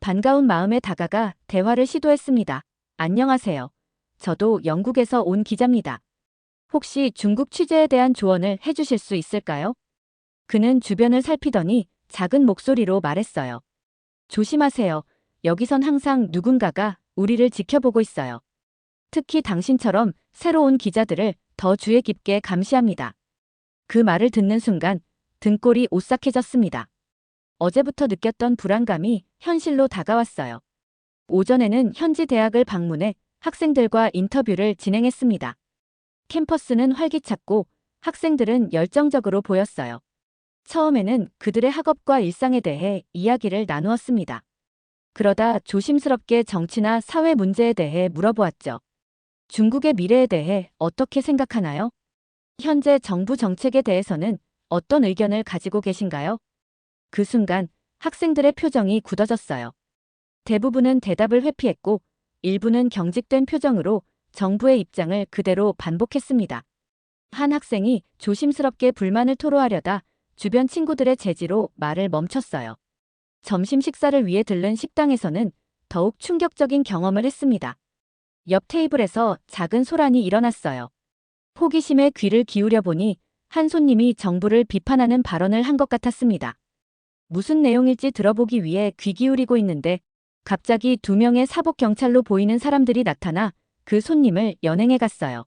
반가운 마음에 다가가 대화를 시도했습니다. 안녕하세요. 저도 영국에서 온 기자입니다. 혹시 중국 취재에 대한 조언을 해주실 수 있을까요? 그는 주변을 살피더니 작은 목소리로 말했어요. 조심하세요. 여기선 항상 누군가가 우리를 지켜보고 있어요. 특히 당신처럼 새로 온 기자들을 더 주의 깊게 감시합니다. 그 말을 듣는 순간 등골이 오싹해졌습니다. 어제부터 느꼈던 불안감이 현실로 다가왔어요. 오전에는 현지 대학을 방문해 학생들과 인터뷰를 진행했습니다. 캠퍼스는 활기찼고 학생들은 열정적으로 보였어요. 처음에는 그들의 학업과 일상에 대해 이야기를 나누었습니다. 그러다 조심스럽게 정치나 사회 문제에 대해 물어보았죠. 중국의 미래에 대해 어떻게 생각하나요? 현재 정부 정책에 대해서는 어떤 의견을 가지고 계신가요? 그 순간 학생들의 표정이 굳어졌어요. 대부분은 대답을 회피했고 일부는 경직된 표정으로 정부의 입장을 그대로 반복했습니다. 한 학생이 조심스럽게 불만을 토로하려다 주변 친구들의 제지로 말을 멈췄어요. 점심 식사를 위해 들른 식당에서는 더욱 충격적인 경험을 했습니다. 옆 테이블에서 작은 소란이 일어났어요. 호기심에 귀를 기울여 보니 한 손님이 정부를 비판하는 발언을 한 것 같았습니다. 무슨 내용일지 들어보기 위해 귀 기울이고 있는데 갑자기 2명의 사복 경찰로 보이는 사람들이 나타나 그 손님을 연행해 갔어요.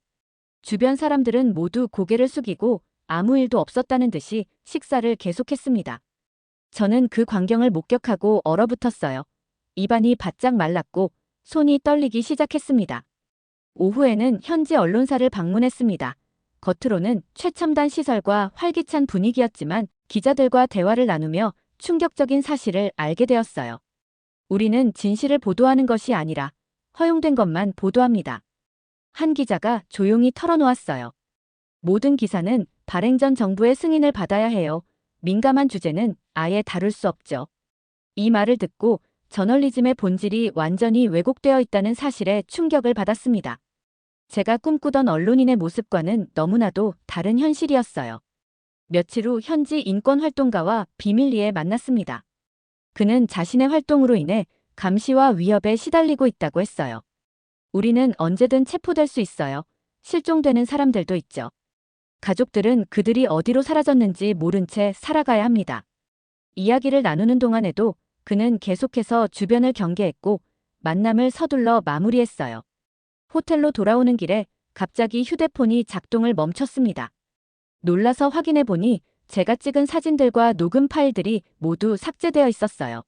주변 사람들은 모두 고개를 숙이고 아무 일도 없었다는 듯이 식사를 계속했습니다. 저는 그 광경을 목격하고 얼어붙었어요. 입안이 바짝 말랐고 손이 떨리기 시작했습니다. 오후에는 현지 언론사를 방문했습니다. 겉으로는 최첨단 시설과 활기찬 분위기였지만 기자들과 대화를 나누며 충격적인 사실을 알게 되었어요. 우리는 진실을 보도하는 것이 아니라 허용된 것만 보도합니다. 한 기자가 조용히 털어놓았어요. 모든 기사는 발행 전 정부의 승인을 받아야 해요. 민감한 주제는 아예 다룰 수 없죠. 이 말을 듣고 저널리즘의 본질이 완전히 왜곡되어 있다는 사실에 충격을 받았습니다. 제가 꿈꾸던 언론인의 모습과는 너무나도 다른 현실이었어요. 며칠 후 현지 인권활동가와 비밀리에 만났습니다. 그는 자신의 활동으로 인해 감시와 위협에 시달리고 있다고 했어요. 우리는 언제든 체포될 수 있어요. 실종되는 사람들도 있죠. 가족들은 그들이 어디로 사라졌는지 모른 채 살아가야 합니다. 이야기를 나누는 동안에도 그는 계속해서 주변을 경계했고 만남을 서둘러 마무리했어요. 호텔로 돌아오는 길에 갑자기 휴대폰이 작동을 멈췄습니다. 놀라서 확인해 보니 제가 찍은 사진들과 녹음 파일들이 모두 삭제되어 있었어요.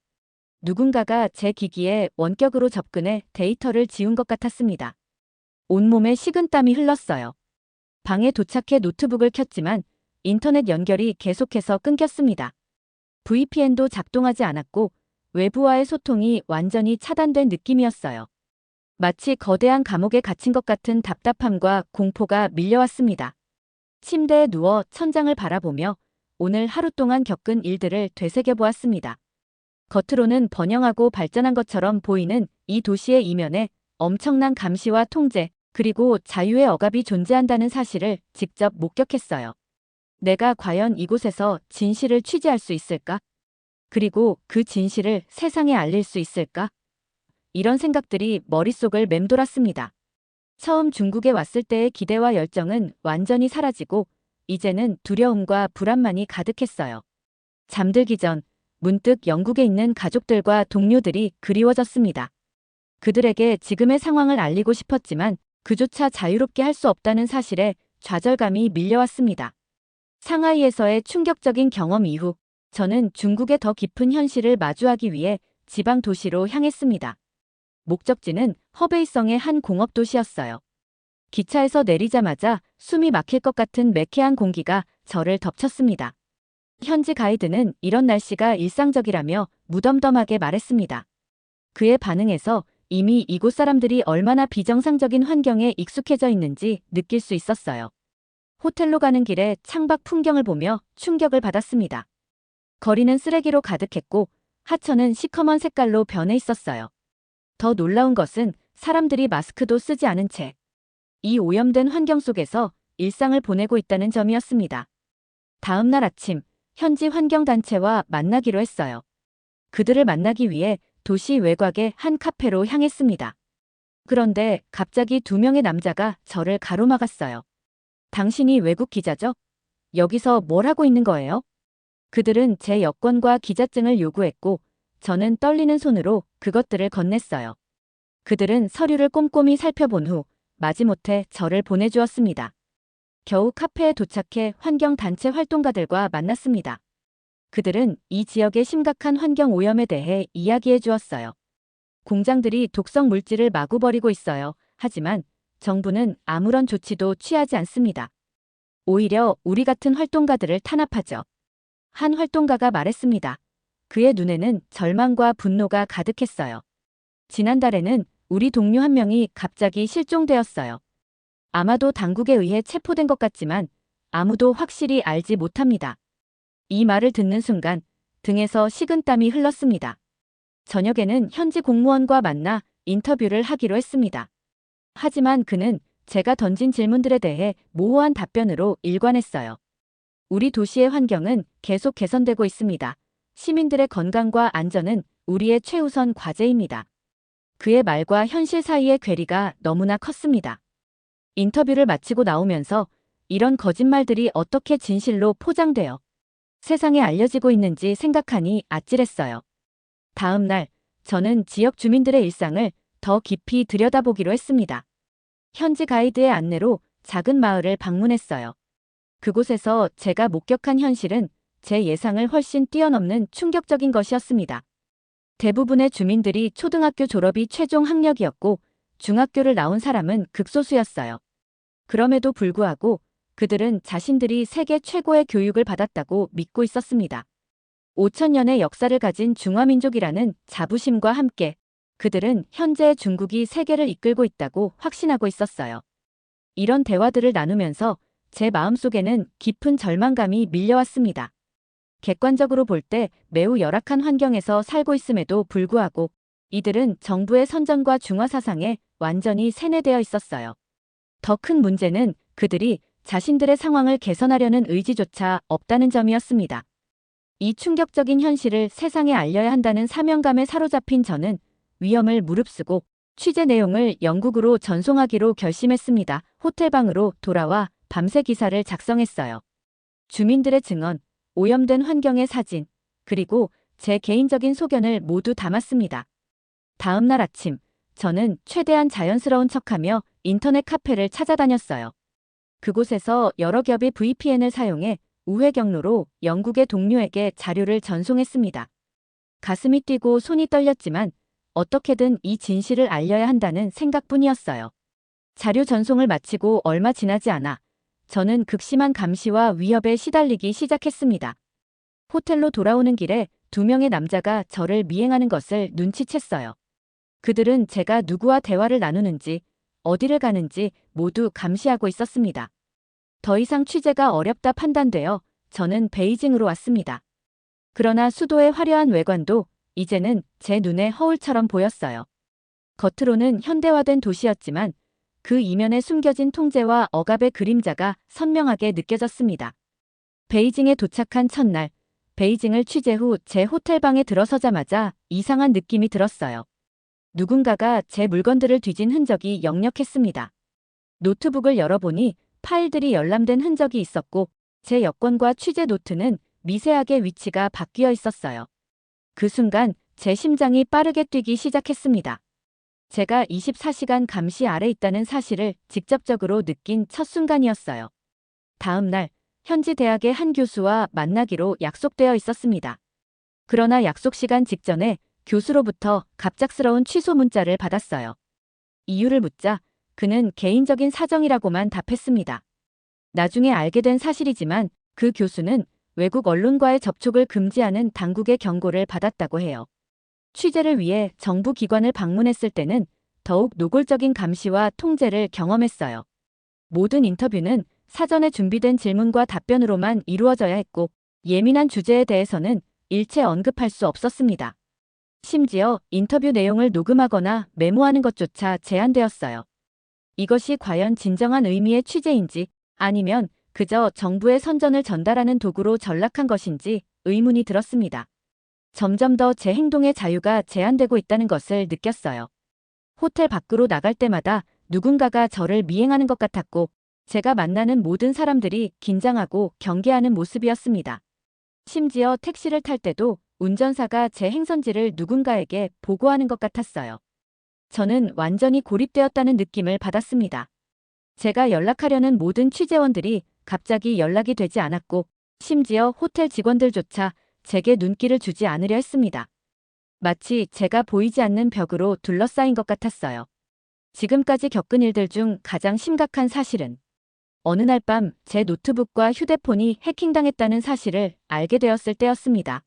누군가가 제 기기에 원격으로 접근해 데이터를 지운 것 같았습니다. 온몸에 식은땀이 흘렀어요. 방에 도착해 노트북을 켰지만 인터넷 연결이 계속해서 끊겼습니다. VPN도 작동하지 않았고 외부와의 소통이 완전히 차단된 느낌이었어요. 마치 거대한 감옥에 갇힌 것 같은 답답함과 공포가 밀려왔습니다. 침대에 누워 천장을 바라보며 오늘 하루 동안 겪은 일들을 되새겨보았습니다. 겉으로는 번영하고 발전한 것처럼 보이는 이 도시의 이면에 엄청난 감시와 통제, 그리고 자유의 억압이 존재한다는 사실을 직접 목격했어요. 내가 과연 이곳에서 진실을 취재할 수 있을까? 그리고 그 진실을 세상에 알릴 수 있을까? 이런 생각들이 머릿속을 맴돌았습니다. 처음 중국에 왔을 때의 기대와 열정은 완전히 사라지고 이제는 두려움과 불안만이 가득했어요. 잠들기 전 문득 영국에 있는 가족들과 동료들이 그리워졌습니다. 그들에게 지금의 상황을 알리고 싶었지만 그조차 자유롭게 할 수 없다는 사실에 좌절감이 밀려왔습니다. 상하이에서의 충격적인 경험 이후 저는 중국의 더 깊은 현실을 마주하기 위해 지방 도시로 향했습니다. 목적지는 허베이성의 한 공업 도시였어요. 기차에서 내리자마자 숨이 막힐 것 같은 매캐한 공기가 저를 덮쳤습니다. 현지 가이드는 이런 날씨가 일상적이라며 무덤덤하게 말했습니다. 그의 반응에서 이미 이곳 사람들이 얼마나 비정상적인 환경에 익숙해져 있는지 느낄 수 있었어요. 호텔로 가는 길에 창밖 풍경을 보며 충격을 받았습니다. 거리는 쓰레기로 가득했고 하천은 시커먼 색깔로 변해 있었어요. 더 놀라운 것은 사람들이 마스크도 쓰지 않은 채 이 오염된 환경 속에서 일상을 보내고 있다는 점이었습니다. 다음 날 아침, 현지 환경단체와 만나기로 했어요. 그들을 만나기 위해 도시 외곽의 한 카페로 향했습니다. 그런데 갑자기 2명의 남자가 저를 가로막았어요. 당신이 외국 기자죠? 여기서 뭘 하고 있는 거예요? 그들은 제 여권과 기자증을 요구했고 저는 떨리는 손으로 그것들을 건넸어요. 그들은 서류를 꼼꼼히 살펴본 후 마지못해 저를 보내주었습니다. 겨우 카페에 도착해 환경단체 활동가들과 만났습니다. 그들은 이 지역의 심각한 환경 오염에 대해 이야기해 주었어요. 공장들이 독성 물질을 마구 버리고 있어요. 하지만 정부는 아무런 조치도 취하지 않습니다. 오히려 우리 같은 활동가들을 탄압하죠. 한 활동가가 말했습니다. 그의 눈에는 절망과 분노가 가득했어요. 지난달에는 우리 동료 한 명이 갑자기 실종되었어요. 아마도 당국에 의해 체포된 것 같지만 아무도 확실히 알지 못합니다. 이 말을 듣는 순간 등에서 식은땀이 흘렀습니다. 저녁에는 현지 공무원과 만나 인터뷰를 하기로 했습니다. 하지만 그는 제가 던진 질문들에 대해 모호한 답변으로 일관했어요. 우리 도시의 환경은 계속 개선되고 있습니다. 시민들의 건강과 안전은 우리의 최우선 과제입니다. 그의 말과 현실 사이의 괴리가 너무나 컸습니다. 인터뷰를 마치고 나오면서 이런 거짓말들이 어떻게 진실로 포장되어 세상에 알려지고 있는지 생각하니 아찔했어요. 다음 날 저는 지역 주민들의 일상을 더 깊이 들여다보기로 했습니다. 현지 가이드의 안내로 작은 마을을 방문했어요. 그곳에서 제가 목격한 현실은 제 예상을 훨씬 뛰어넘는 충격적인 것이었습니다. 대부분의 주민들이 초등학교 졸업이 최종 학력이었고 중학교를 나온 사람은 극소수였어요. 그럼에도 불구하고 그들은 자신들이 세계 최고의 교육을 받았다고 믿고 있었습니다. 5천년의 역사를 가진 중화민족이라는 자부심과 함께 그들은 현재의 중국이 세계를 이끌고 있다고 확신하고 있었어요. 이런 대화들을 나누면서 제 마음속에는 깊은 절망감이 밀려왔습니다. 객관적으로 볼 때 매우 열악한 환경에서 살고 있음에도 불구하고 이들은 정부의 선전과 중화 사상에 완전히 세뇌되어 있었어요. 더 큰 문제는 그들이 자신들의 상황을 개선하려는 의지조차 없다는 점이었습니다. 이 충격적인 현실을 세상에 알려야 한다는 사명감에 사로잡힌 저는 위험을 무릅쓰고 취재 내용을 영국으로 전송하기로 결심했습니다. 호텔방으로 돌아와 밤새 기사를 작성했어요. 주민들의 증언, 오염된 환경의 사진, 그리고 제 개인적인 소견을 모두 담았습니다. 다음 날 아침, 저는 최대한 자연스러운 척하며 인터넷 카페를 찾아다녔어요. 그곳에서 여러 겹의 VPN을 사용해 우회 경로로 영국의 동료에게 자료를 전송했습니다. 가슴이 뛰고 손이 떨렸지만 어떻게든 이 진실을 알려야 한다는 생각뿐이었어요. 자료 전송을 마치고 얼마 지나지 않아 저는 극심한 감시와 위협에 시달리기 시작했습니다. 호텔로 돌아오는 길에 2명의 남자가 저를 미행하는 것을 눈치챘어요. 그들은 제가 누구와 대화를 나누는지, 어디를 가는지 모두 감시하고 있었습니다. 더 이상 취재가 어렵다 판단되어 저는 베이징으로 왔습니다. 그러나 수도의 화려한 외관도 이제는 제 눈에 허울처럼 보였어요. 겉으로는 현대화된 도시였지만 그 이면에 숨겨진 통제와 억압의 그림자가 선명하게 느껴졌습니다. 베이징에 도착한 첫날, 베이징을 취재 후 제 호텔방에 들어서자마자 이상한 느낌이 들었어요. 누군가가 제 물건들을 뒤진 흔적이 역력했습니다. 노트북을 열어보니 파일들이 열람된 흔적이 있었고 제 여권과 취재 노트는 미세하게 위치가 바뀌어 있었어요. 그 순간 제 심장이 빠르게 뛰기 시작했습니다. 제가 24시간 감시 아래 있다는 사실을 직접적으로 느낀 첫 순간이었어요. 다음 날 현지 대학의 한 교수와 만나기로 약속되어 있었습니다. 그러나 약속 시간 직전에 교수로부터 갑작스러운 취소 문자를 받았어요. 이유를 묻자 그는 개인적인 사정이라고만 답했습니다. 나중에 알게 된 사실이지만 그 교수는 외국 언론과의 접촉을 금지하는 당국의 경고를 받았다고 해요. 취재를 위해 정부 기관을 방문했을 때는 더욱 노골적인 감시와 통제를 경험했어요. 모든 인터뷰는 사전에 준비된 질문과 답변으로만 이루어져야 했고 예민한 주제에 대해서는 일체 언급할 수 없었습니다. 심지어 인터뷰 내용을 녹음하거나 메모하는 것조차 제한되었어요. 이것이 과연 진정한 의미의 취재인지 아니면 그저 정부의 선전을 전달하는 도구로 전락한 것인지 의문이 들었습니다. 점점 더 제 행동의 자유가 제한되고 있다는 것을 느꼈어요. 호텔 밖으로 나갈 때마다 누군가가 저를 미행하는 것 같았고 제가 만나는 모든 사람들이 긴장하고 경계하는 모습이었습니다. 심지어 택시를 탈 때도 운전사가 제 행선지를 누군가에게 보고하는 것 같았어요. 저는 완전히 고립되었다는 느낌을 받았습니다. 제가 연락하려는 모든 취재원들이 갑자기 연락이 되지 않았고 심지어 호텔 직원들조차 제게 눈길을 주지 않으려 했습니다. 마치 제가 보이지 않는 벽으로 둘러싸인 것 같았어요. 지금까지 겪은 일들 중 가장 심각한 사실은 어느 날 밤 제 노트북과 휴대폰이 해킹당했다는 사실을 알게 되었을 때였습니다.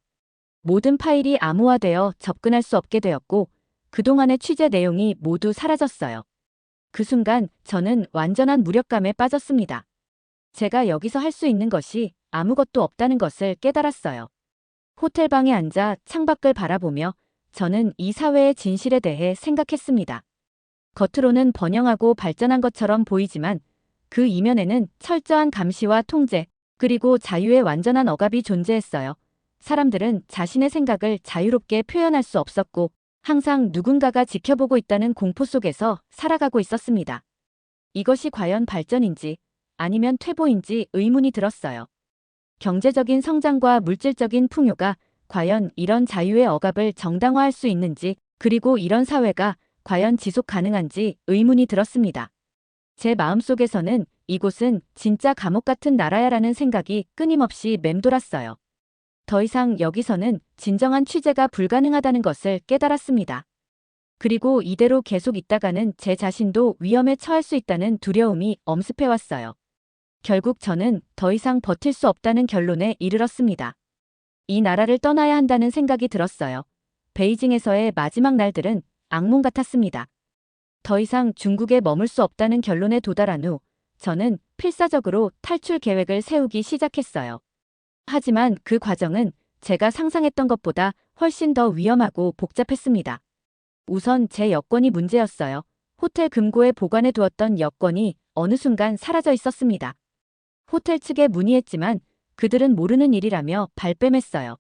모든 파일이 암호화되어 접근할 수 없게 되었고 그동안의 취재 내용이 모두 사라졌어요. 그 순간 저는 완전한 무력감에 빠졌습니다. 제가 여기서 할 수 있는 것이 아무것도 없다는 것을 깨달았어요. 호텔방에 앉아 창밖을 바라보며 저는 이 사회의 진실에 대해 생각했습니다. 겉으로는 번영하고 발전한 것처럼 보이지만 그 이면에는 철저한 감시와 통제, 그리고 자유의 완전한 억압이 존재했어요. 사람들은 자신의 생각을 자유롭게 표현할 수 없었고 항상 누군가가 지켜보고 있다는 공포 속에서 살아가고 있었습니다. 이것이 과연 발전인지 아니면 퇴보인지 의문이 들었어요. 경제적인 성장과 물질적인 풍요가 과연 이런 자유의 억압을 정당화할 수 있는지, 그리고 이런 사회가 과연 지속 가능한지 의문이 들었습니다. 제 마음속에서는 이곳은 진짜 감옥 같은 나라야라는 생각이 끊임없이 맴돌았어요. 더 이상 여기서는 진정한 취재가 불가능하다는 것을 깨달았습니다. 그리고 이대로 계속 있다가는 제 자신도 위험에 처할 수 있다는 두려움이 엄습해왔어요. 결국 저는 더 이상 버틸 수 없다는 결론에 이르렀습니다. 이 나라를 떠나야 한다는 생각이 들었어요. 베이징에서의 마지막 날들은 악몽 같았습니다. 더 이상 중국에 머물 수 없다는 결론에 도달한 후 저는 필사적으로 탈출 계획을 세우기 시작했어요. 하지만 그 과정은 제가 상상했던 것보다 훨씬 더 위험하고 복잡했습니다. 우선 제 여권이 문제였어요. 호텔 금고에 보관해 두었던 여권이 어느 순간 사라져 있었습니다. 호텔 측에 문의했지만 그들은 모르는 일이라며 발뺌했어요.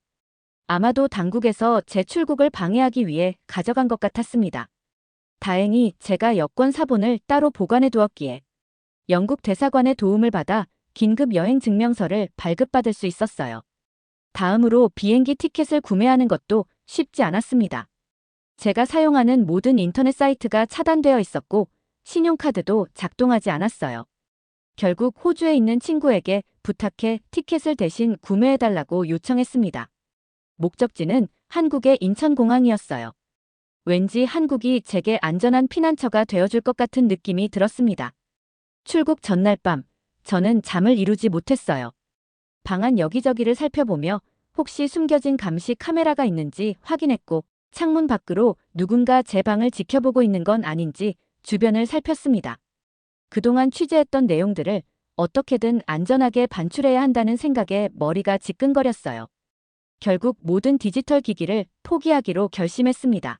아마도 당국에서 제 출국을 방해하기 위해 가져간 것 같았습니다. 다행히 제가 여권 사본을 따로 보관해 두었기에 영국 대사관의 도움을 받아 긴급 여행 증명서를 발급받을 수 있었어요. 다음으로 비행기 티켓을 구매하는 것도 쉽지 않았습니다. 제가 사용하는 모든 인터넷 사이트가 차단되어 있었고 신용카드도 작동하지 않았어요. 결국 호주에 있는 친구에게 부탁해 티켓을 대신 구매해달라고 요청했습니다. 목적지는 한국의 인천공항이었어요. 왠지 한국이 제게 안전한 피난처가 되어줄 것 같은 느낌이 들었습니다. 출국 전날 밤, 저는 잠을 이루지 못했어요. 방 안 여기저기를 살펴보며 혹시 숨겨진 감시 카메라가 있는지 확인했고 창문 밖으로 누군가 제 방을 지켜보고 있는 건 아닌지 주변을 살폈습니다. 그동안 취재했던 내용들을 어떻게든 안전하게 반출해야 한다는 생각에 머리가 지끈거렸어요. 결국 모든 디지털 기기를 포기하기로 결심했습니다.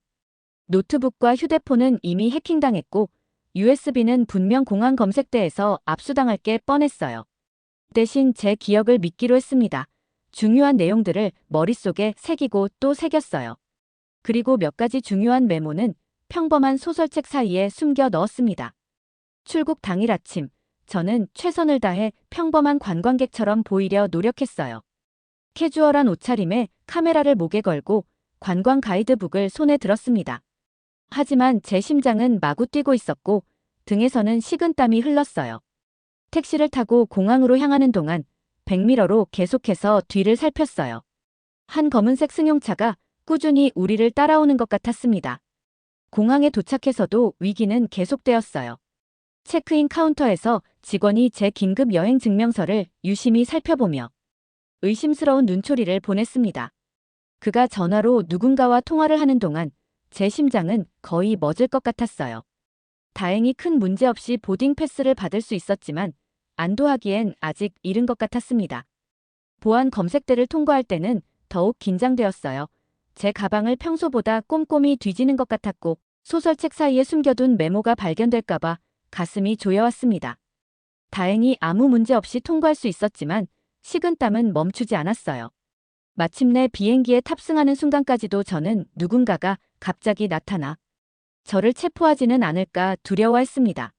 노트북과 휴대폰은 이미 해킹당했고 USB는 분명 공항 검색대에서 압수당할 게 뻔했어요. 대신 제 기억을 믿기로 했습니다. 중요한 내용들을 머릿속에 새기고 또 새겼어요. 그리고 몇 가지 중요한 메모는 평범한 소설책 사이에 숨겨 넣었습니다. 출국 당일 아침, 저는 최선을 다해 평범한 관광객처럼 보이려 노력했어요. 캐주얼한 옷차림에 카메라를 목에 걸고 관광 가이드북을 손에 들었습니다. 하지만 제 심장은 마구 뛰고 있었고 등에서는 식은땀이 흘렀어요. 택시를 타고 공항으로 향하는 동안 백미러로 계속해서 뒤를 살폈어요. 한 검은색 승용차가 꾸준히 우리를 따라오는 것 같았습니다. 공항에 도착해서도 위기는 계속되었어요. 체크인 카운터에서 직원이 제 긴급 여행 증명서를 유심히 살펴보며 의심스러운 눈초리를 보냈습니다. 그가 전화로 누군가와 통화를 하는 동안 제 심장은 거의 멎을 것 같았어요. 다행히 큰 문제 없이 보딩 패스를 받을 수 있었지만 안도하기엔 아직 이른 것 같았습니다. 보안 검색대를 통과할 때는 더욱 긴장되었어요. 제 가방을 평소보다 꼼꼼히 뒤지는 것 같았고 소설책 사이에 숨겨둔 메모가 발견될까봐 가슴이 조여왔습니다. 다행히 아무 문제 없이 통과할 수 있었지만 식은땀은 멈추지 않았어요. 마침내 비행기에 탑승하는 순간까지도 저는 누군가가 갑자기 나타나 저를 체포하지는 않을까 두려워했습니다.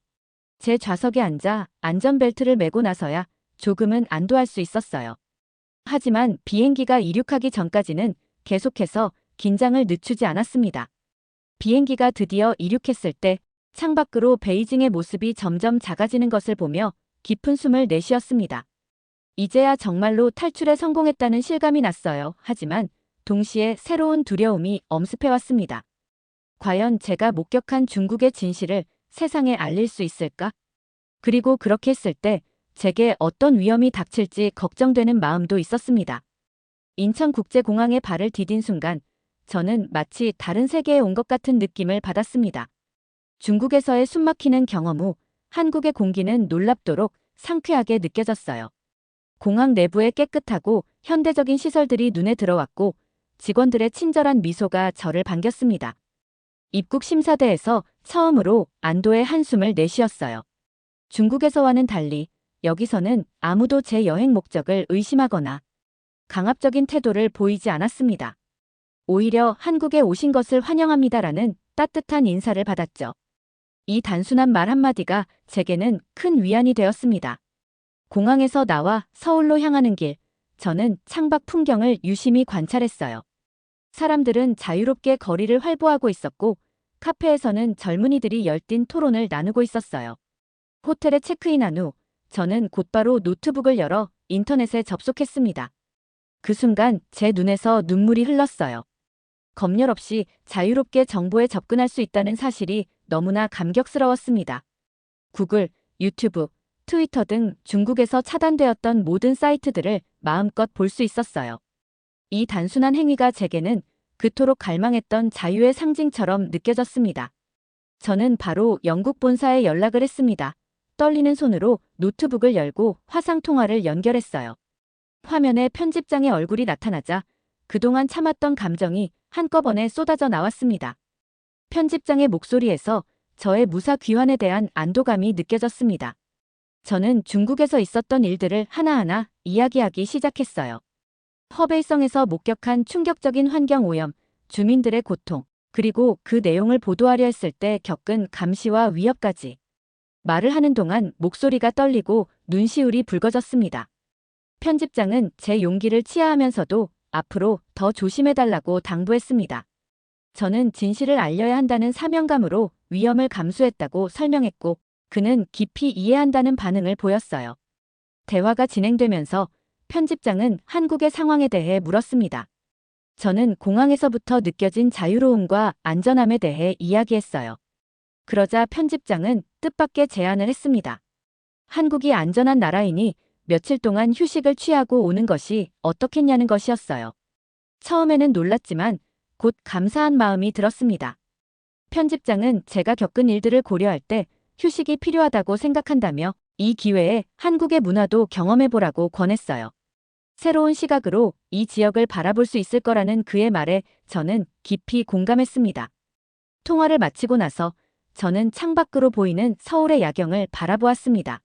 제 좌석에 앉아 안전벨트를 매고 나서야 조금은 안도할 수 있었어요. 하지만 비행기가 이륙하기 전까지는 계속해서 긴장을 늦추지 않았습니다. 비행기가 드디어 이륙했을 때 창밖으로 베이징의 모습이 점점 작아지는 것을 보며 깊은 숨을 내쉬었습니다. 이제야 정말로 탈출에 성공했다는 실감이 났어요. 하지만 동시에 새로운 두려움이 엄습해왔습니다. 과연 제가 목격한 중국의 진실을 세상에 알릴 수 있을까? 그리고 그렇게 했을 때 제게 어떤 위험이 닥칠지 걱정되는 마음도 있었습니다. 인천국제공항에 발을 디딘 순간 저는 마치 다른 세계에 온 것 같은 느낌을 받았습니다. 중국에서의 숨막히는 경험 후 한국의 공기는 놀랍도록 상쾌하게 느껴졌어요. 공항 내부의 깨끗하고 현대적인 시설들이 눈에 들어왔고 직원들의 친절한 미소가 저를 반겼습니다. 입국 심사대에서 처음으로 안도의 한숨을 내쉬었어요. 중국에서와는 달리 여기서는 아무도 제 여행 목적을 의심하거나 강압적인 태도를 보이지 않았습니다. 오히려 한국에 오신 것을 환영합니다라는 따뜻한 인사를 받았죠. 이 단순한 말 한마디가 제게는 큰 위안이 되었습니다. 공항에서 나와 서울로 향하는 길, 저는 창밖 풍경을 유심히 관찰했어요. 사람들은 자유롭게 거리를 활보하고 있었고 카페에서는 젊은이들이 열띤 토론을 나누고 있었어요. 호텔에 체크인한 후 저는 곧바로 노트북을 열어 인터넷에 접속했습니다. 그 순간 제 눈에서 눈물이 흘렀어요. 검열 없이 자유롭게 정보에 접근할 수 있다는 사실이 너무나 감격스러웠습니다. 구글, 유튜브, 트위터 등 중국에서 차단되었던 모든 사이트들을 마음껏 볼 수 있었어요. 이 단순한 행위가 제게는 그토록 갈망했던 자유의 상징처럼 느껴졌습니다. 저는 바로 영국 본사에 연락을 했습니다. 떨리는 손으로 노트북을 열고 화상통화를 연결했어요. 화면에 편집장의 얼굴이 나타나자 그동안 참았던 감정이 한꺼번에 쏟아져 나왔습니다. 편집장의 목소리에서 저의 무사 귀환에 대한 안도감이 느껴졌습니다. 저는 중국에서 있었던 일들을 하나하나 이야기하기 시작했어요. 허베이성에서 목격한 충격적인 환경 오염, 주민들의 고통, 그리고 그 내용을 보도하려 했을 때 겪은 감시와 위협까지. 말을 하는 동안 목소리가 떨리고 눈시울이 붉어졌습니다. 편집장은 제 용기를 치하하면서도 앞으로 더 조심해달라고 당부했습니다. 저는 진실을 알려야 한다는 사명감으로 위험을 감수했다고 설명했고, 그는 깊이 이해한다는 반응을 보였어요. 대화가 진행되면서 편집장은 한국의 상황에 대해 물었습니다. 저는 공항에서부터 느껴진 자유로움과 안전함에 대해 이야기했어요. 그러자 편집장은 뜻밖의 제안을 했습니다. 한국이 안전한 나라이니 며칠 동안 휴식을 취하고 오는 것이 어떻겠냐는 것이었어요. 처음에는 놀랐지만 곧 감사한 마음이 들었습니다. 편집장은 제가 겪은 일들을 고려할 때 휴식이 필요하다고 생각한다며 이 기회에 한국의 문화도 경험해보라고 권했어요. 새로운 시각으로 이 지역을 바라볼 수 있을 거라는 그의 말에 저는 깊이 공감했습니다. 통화를 마치고 나서 저는 창밖으로 보이는 서울의 야경을 바라보았습니다.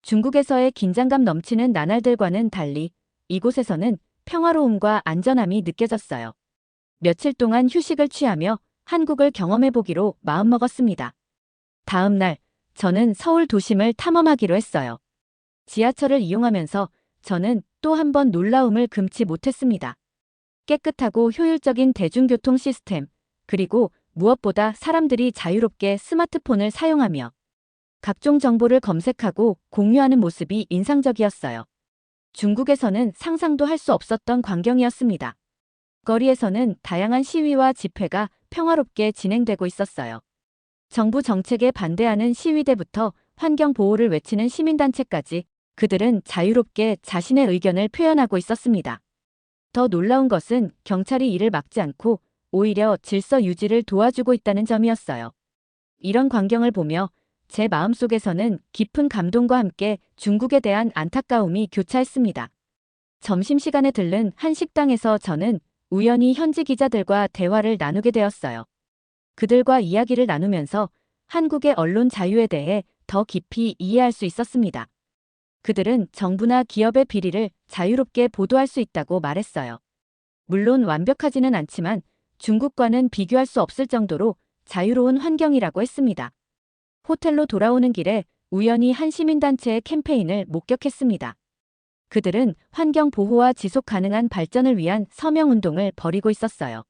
중국에서의 긴장감 넘치는 나날들과는 달리 이곳에서는 평화로움과 안전함이 느껴졌어요. 며칠 동안 휴식을 취하며 한국을 경험해보기로 마음먹었습니다. 다음 날, 저는 서울 도심을 탐험하기로 했어요. 지하철을 이용하면서 저는 또 한 번 놀라움을 금치 못했습니다. 깨끗하고 효율적인 대중교통 시스템, 그리고 무엇보다 사람들이 자유롭게 스마트폰을 사용하며 각종 정보를 검색하고 공유하는 모습이 인상적이었어요. 중국에서는 상상도 할 수 없었던 광경이었습니다. 거리에서는 다양한 시위와 집회가 평화롭게 진행되고 있었어요. 정부 정책에 반대하는 시위대부터 환경 보호를 외치는 시민단체까지 그들은 자유롭게 자신의 의견을 표현하고 있었습니다. 더 놀라운 것은 경찰이 이를 막지 않고 오히려 질서 유지를 도와주고 있다는 점이었어요. 이런 광경을 보며 제 마음속에서는 깊은 감동과 함께 중국에 대한 안타까움이 교차했습니다. 점심시간에 들른 한 식당에서 저는 우연히 현지 기자들과 대화를 나누게 되었어요. 그들과 이야기를 나누면서 한국의 언론 자유에 대해 더 깊이 이해할 수 있었습니다. 그들은 정부나 기업의 비리를 자유롭게 보도할 수 있다고 말했어요. 물론 완벽하지는 않지만 중국과는 비교할 수 없을 정도로 자유로운 환경이라고 했습니다. 호텔로 돌아오는 길에 우연히 한 시민단체의 캠페인을 목격했습니다. 그들은 환경 보호와 지속 가능한 발전을 위한 서명운동을 벌이고 있었어요.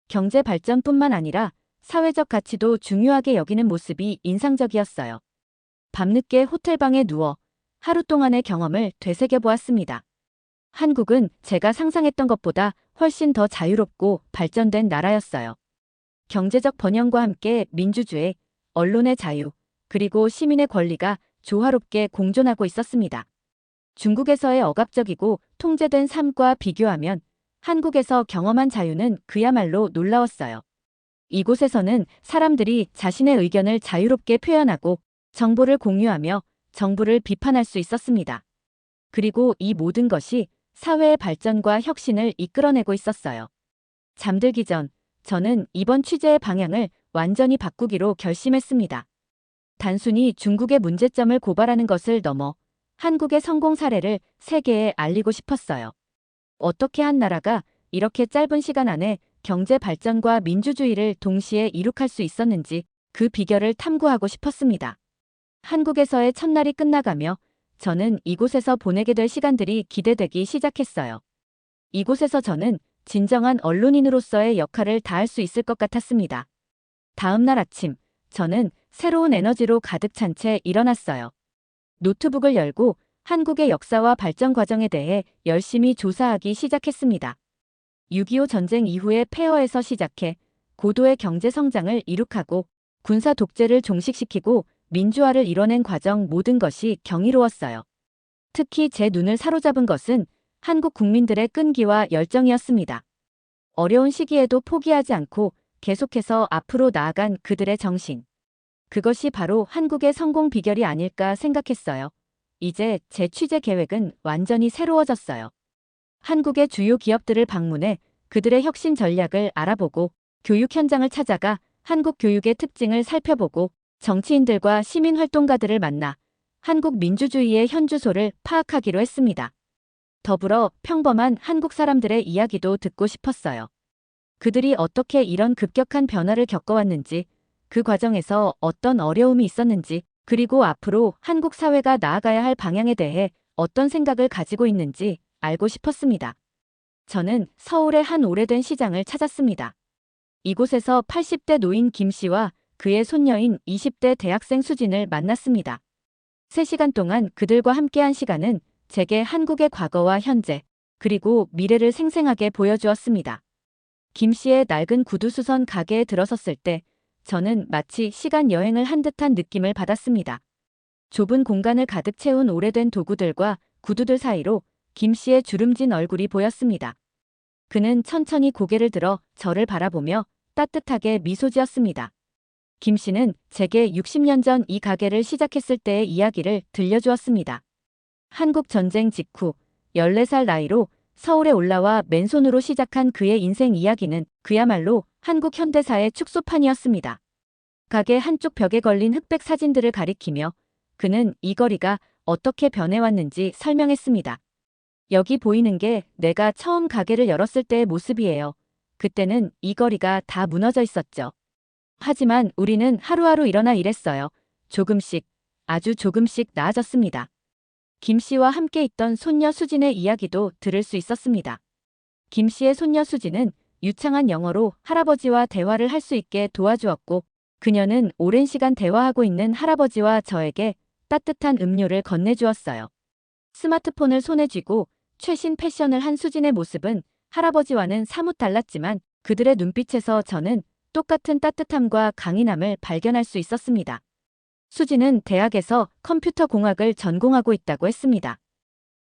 경제 발전뿐만 아니라 사회적 가치도 중요하게 여기는 모습이 인상적이었어요. 밤늦게 호텔방에 누워 하루 동안의 경험을 되새겨보았습니다. 한국은 제가 상상했던 것보다 훨씬 더 자유롭고 발전된 나라였어요. 경제적 번영과 함께 민주주의, 언론의 자유, 그리고 시민의 권리가 조화롭게 공존하고 있었습니다. 중국에서의 억압적이고 통제된 삶과 비교하면 한국에서 경험한 자유는 그야말로 놀라웠어요. 이곳에서는 사람들이 자신의 의견을 자유롭게 표현하고 정보를 공유하며 정부를 비판할 수 있었습니다. 그리고 이 모든 것이 사회의 발전과 혁신을 이끌어내고 있었어요. 잠들기 전 저는 이번 취재의 방향을 완전히 바꾸기로 결심했습니다. 단순히 중국의 문제점을 고발하는 것을 넘어 한국의 성공 사례를 세계에 알리고 싶었어요. 어떻게 한 나라가 이렇게 짧은 시간 안에 경제 발전과 민주주의를 동시에 이룩할 수 있었는지 그 비결을 탐구하고 싶었습니다. 한국에서의 첫날이 끝나가며 저는 이곳에서 보내게 될 시간들이 기대되기 시작했어요. 이곳에서 저는 진정한 언론인으로서의 역할을 다할 수 있을 것 같았습니다. 다음 날 아침, 저는 새로운 에너지로 가득 찬 채 일어났어요. 노트북을 열고 한국의 역사와 발전 과정에 대해 열심히 조사하기 시작했습니다. 6.25 전쟁 이후의 폐허에서 시작해 고도의 경제 성장을 이룩하고 군사 독재를 종식시키고 민주화를 이뤄낸 과정, 모든 것이 경이로웠어요. 특히 제 눈을 사로잡은 것은 한국 국민들의 끈기와 열정이었습니다. 어려운 시기에도 포기하지 않고 계속해서 앞으로 나아간 그들의 정신. 그것이 바로 한국의 성공 비결이 아닐까 생각했어요. 이제 제 취재 계획은 완전히 새로워졌어요. 한국의 주요 기업들을 방문해 그들의 혁신 전략을 알아보고 교육 현장을 찾아가 한국 교육의 특징을 살펴보고 정치인들과 시민활동가들을 만나 한국 민주주의의 현주소를 파악하기로 했습니다. 더불어 평범한 한국 사람들의 이야기도 듣고 싶었어요. 그들이 어떻게 이런 급격한 변화를 겪어왔는지, 그 과정에서 어떤 어려움이 있었는지, 그리고 앞으로 한국 사회가 나아가야 할 방향에 대해 어떤 생각을 가지고 있는지 알고 싶었습니다. 저는 서울의 한 오래된 시장을 찾았습니다. 이곳에서 80대 노인 김 씨와 그의 손녀인 20대 대학생 수진을 만났습니다. 3시간 동안 그들과 함께한 시간은 제게 한국의 과거와 현재, 그리고 미래를 생생하게 보여주었습니다. 김 씨의 낡은 구두수선 가게에 들어섰을 때 저는 마치 시간 여행을 한 듯한 느낌을 받았습니다. 좁은 공간을 가득 채운 오래된 도구들과 구두들 사이로 김 씨의 주름진 얼굴이 보였습니다. 그는 천천히 고개를 들어 저를 바라보며 따뜻하게 미소 지었습니다. 김 씨는 제게 60년 전 이 가게를 시작했을 때의 이야기를 들려주었습니다. 한국 전쟁 직후 14살 나이로 서울에 올라와 맨손으로 시작한 그의 인생 이야기는 그야말로 한국 현대사의 축소판이었습니다. 가게 한쪽 벽에 걸린 흑백 사진들을 가리키며 그는 이 거리가 어떻게 변해왔는지 설명했습니다. 여기 보이는 게 내가 처음 가게를 열었을 때의 모습이에요. 그때는 이 거리가 다 무너져 있었죠. 하지만 우리는 하루하루 일어나 일했어요. 조금씩, 아주 조금씩 나아졌습니다. 김 씨와 함께 있던 손녀 수진의 이야기도 들을 수 있었습니다. 김 씨의 손녀 수진은 유창한 영어로 할아버지와 대화를 할 수 있게 도와주었고, 그녀는 오랜 시간 대화하고 있는 할아버지와 저에게 따뜻한 음료를 건네주었어요. 스마트폰을 손에 쥐고 최신 패션을 한 수진의 모습은 할아버지와는 사뭇 달랐지만 그들의 눈빛에서 저는 똑같은 따뜻함과 강인함을 발견할 수 있었습니다. 수진은 대학에서 컴퓨터 공학을 전공하고 있다고 했습니다.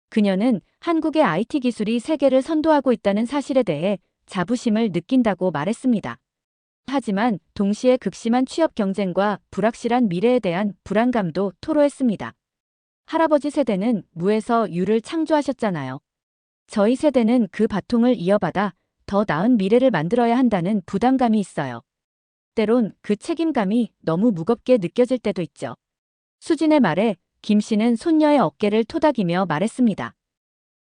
그녀는 한국의 IT 기술이 세계를 선도하고 있다는 사실에 대해 자부심을 느낀다고 말했습니다. 하지만 동시에 극심한 취업 경쟁과 불확실한 미래에 대한 불안감도 토로했습니다. 할아버지 세대는 무에서 유를 창조하셨잖아요. 저희 세대는 그 바통을 이어받아 더 나은 미래를 만들어야 한다는 부담감이 있어요. 때론 그 책임감이 너무 무겁게 느껴질 때도 있죠. 수진의 말에 김 씨는 손녀의 어깨를 토닥이며 말했습니다.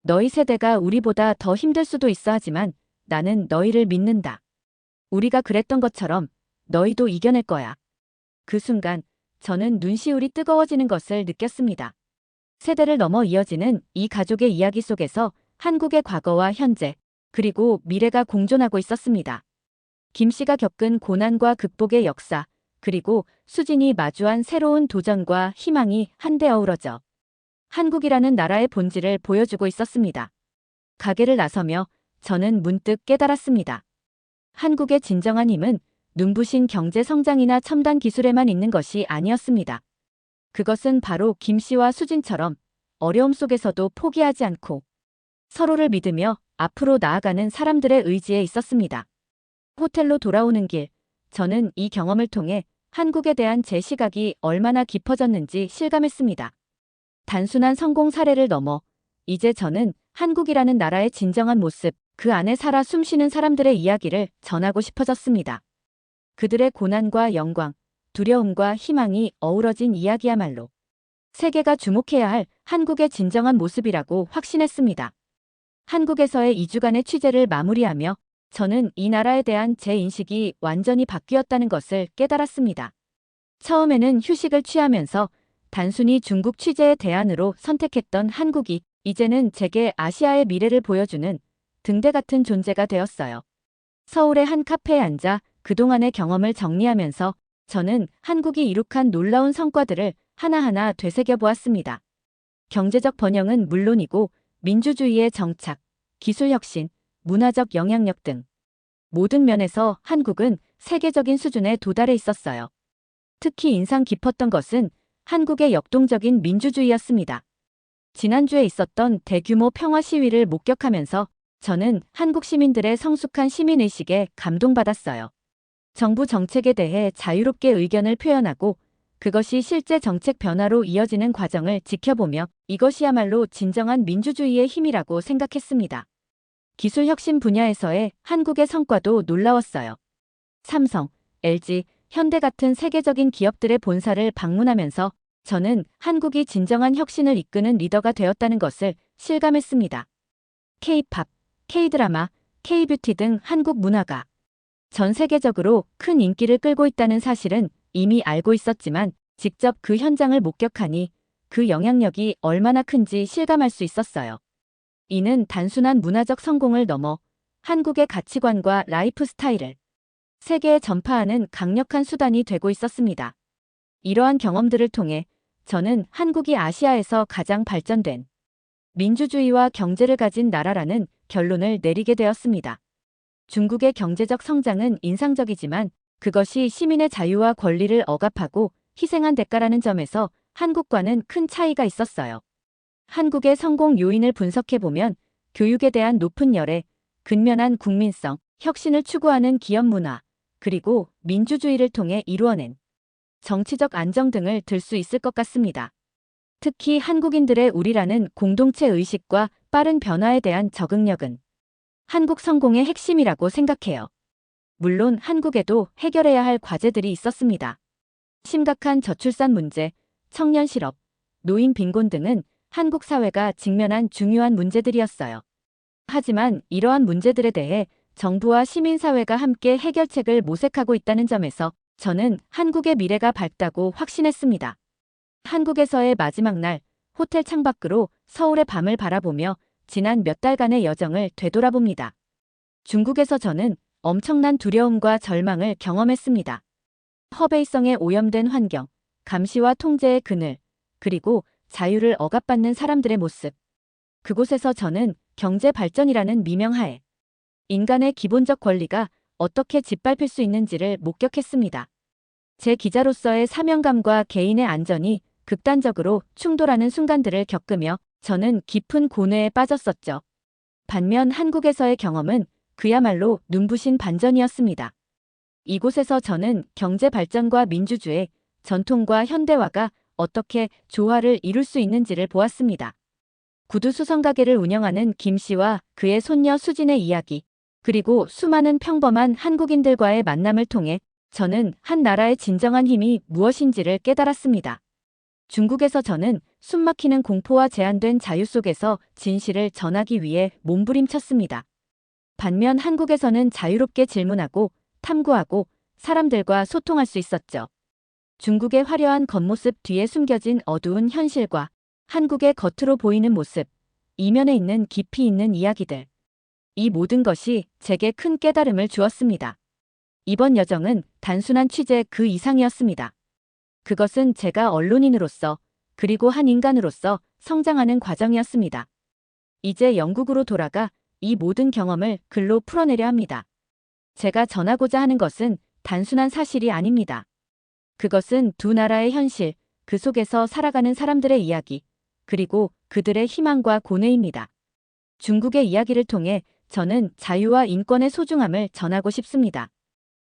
너희 세대가 우리보다 더 힘들 수도 있어 하지만 나는 너희를 믿는다. 우리가 그랬던 것처럼 너희도 이겨낼 거야. 그 순간 저는 눈시울이 뜨거워지는 것을 느꼈습니다. 세대를 넘어 이어지는 이 가족의 이야기 속에서 한국의 과거와 현재, 그리고 미래가 공존하고 있었습니다. 김 씨가 겪은 고난과 극복의 역사, 그리고 수진이 마주한 새로운 도전과 희망이 한데 어우러져 한국이라는 나라의 본질을 보여주고 있었습니다. 가게를 나서며 저는 문득 깨달았습니다. 한국의 진정한 힘은 눈부신 경제 성장이나 첨단 기술에만 있는 것이 아니었습니다. 그것은 바로 김 씨와 수진처럼 어려움 속에서도 포기하지 않고 서로를 믿으며 앞으로 나아가는 사람들의 의지에 있었습니다. 호텔로 돌아오는 길, 저는 이 경험을 통해 한국에 대한 제 시각이 얼마나 깊어졌는지 실감했습니다. 단순한 성공 사례를 넘어 이제 저는 한국이라는 나라의 진정한 모습, 그 안에 살아 숨쉬는 사람들의 이야기를 전하고 싶어졌습니다. 그들의 고난과 영광, 두려움과 희망이 어우러진 이야기야말로 세계가 주목해야 할 한국의 진정한 모습이라고 확신했습니다. 한국에서의 2주간의 취재를 마무리하며 저는 이 나라에 대한 제 인식이 완전히 바뀌었다는 것을 깨달았습니다. 처음에는 휴식을 취하면서 단순히 중국 취재의 대안으로 선택했던 한국이 이제는 제게 아시아의 미래를 보여주는 등대 같은 존재가 되었어요. 서울의 한 카페에 앉아 그동안의 경험을 정리하면서 저는 한국이 이룩한 놀라운 성과들을 하나하나 되새겨 보았습니다. 경제적 번영은 물론이고 민주주의의 정착, 기술 혁신, 문화적 영향력 등 모든 면에서 한국은 세계적인 수준에 도달해 있었어요. 특히 인상 깊었던 것은 한국의 역동적인 민주주의였습니다. 지난주에 있었던 대규모 평화 시위를 목격하면서 저는 한국 시민들의 성숙한 시민의식에 감동받았어요. 정부 정책에 대해 자유롭게 의견을 표현하고 그것이 실제 정책 변화로 이어지는 과정을 지켜보며 이것이야말로 진정한 민주주의의 힘이라고 생각했습니다. 기술 혁신 분야에서의 한국의 성과도 놀라웠어요. 삼성, LG, 현대 같은 세계적인 기업들의 본사를 방문하면서 저는 한국이 진정한 혁신을 이끄는 리더가 되었다는 것을 실감했습니다. K-팝, K-드라마, K-뷰티 등 한국 문화가 전 세계적으로 큰 인기를 끌고 있다는 사실은 이미 알고 있었지만 직접 그 현장을 목격하니 그 영향력이 얼마나 큰지 실감할 수 있었어요. 이는 단순한 문화적 성공을 넘어 한국의 가치관과 라이프 스타일을 세계에 전파하는 강력한 수단이 되고 있었습니다. 이러한 경험들을 통해 저는 한국이 아시아에서 가장 발전된 민주주의와 경제를 가진 나라라는 결론을 내리게 되었습니다. 중국의 경제적 성장은 인상적이지만 그것이 시민의 자유와 권리를 억압하고 희생한 대가라는 점에서 한국과는 큰 차이가 있었어요. 한국의 성공 요인을 분석해보면 교육에 대한 높은 열애, 근면한 국민성, 혁신을 추구하는 기업 문화, 그리고 민주주의를 통해 이루어낸 정치적 안정 등을 들 수 있을 것 같습니다. 특히 한국인들의 우리라는 공동체 의식과 빠른 변화에 대한 적응력은 한국 성공의 핵심이라고 생각해요. 물론 한국에도 해결해야 할 과제들이 있었습니다. 심각한 저출산 문제, 청년 실업, 노인 빈곤 등은 한국 사회가 직면한 중요한 문제들이었어요. 하지만 이러한 문제들에 대해 정부와 시민사회가 함께 해결책을 모색하고 있다는 점에서 저는 한국의 미래가 밝다고 확신했습니다. 한국에서의 마지막 날, 호텔 창밖으로 서울의 밤을 바라보며 지난 몇 달간의 여정을 되돌아봅니다. 중국에서 저는 엄청난 두려움과 절망을 경험했습니다. 허베이성에 오염된 환경, 감시와 통제의 그늘, 그리고 자유를 억압받는 사람들의 모습. 그곳에서 저는 경제 발전이라는 미명하에 인간의 기본적 권리가 어떻게 짓밟힐 수 있는지를 목격했습니다. 제 기자로서의 사명감과 개인의 안전이 극단적으로 충돌하는 순간들을 겪으며 저는 깊은 고뇌에 빠졌었죠. 반면 한국에서의 경험은 그야말로 눈부신 반전이었습니다. 이곳에서 저는 경제 발전과 민주주의, 전통과 현대화가 어떻게 조화를 이룰 수 있는지를 보았습니다. 구두 수성 가게를 운영하는 김 씨와 그의 손녀 수진의 이야기, 그리고 수많은 평범한 한국인들과의 만남을 통해 저는 한 나라의 진정한 힘이 무엇인지를 깨달았습니다. 중국에서 저는 숨막히는 공포와 제한된 자유 속에서 진실을 전하기 위해 몸부림쳤습니다. 반면 한국에서는 자유롭게 질문하고 탐구하고 사람들과 소통할 수 있었죠. 중국의 화려한 겉모습 뒤에 숨겨진 어두운 현실과 한국의 겉으로 보이는 모습, 이면에 있는 깊이 있는 이야기들. 이 모든 것이 제게 큰 깨달음을 주었습니다. 이번 여정은 단순한 취재 그 이상이었습니다. 그것은 제가 언론인으로서 그리고 한 인간으로서 성장하는 과정이었습니다. 이제 영국으로 돌아가 이 모든 경험을 글로 풀어내려 합니다. 제가 전하고자 하는 것은 단순한 사실이 아닙니다. 그것은 두 나라의 현실, 그 속에서 살아가는 사람들의 이야기, 그리고 그들의 희망과 고뇌입니다. 중국의 이야기를 통해 저는 자유와 인권의 소중함을 전하고 싶습니다.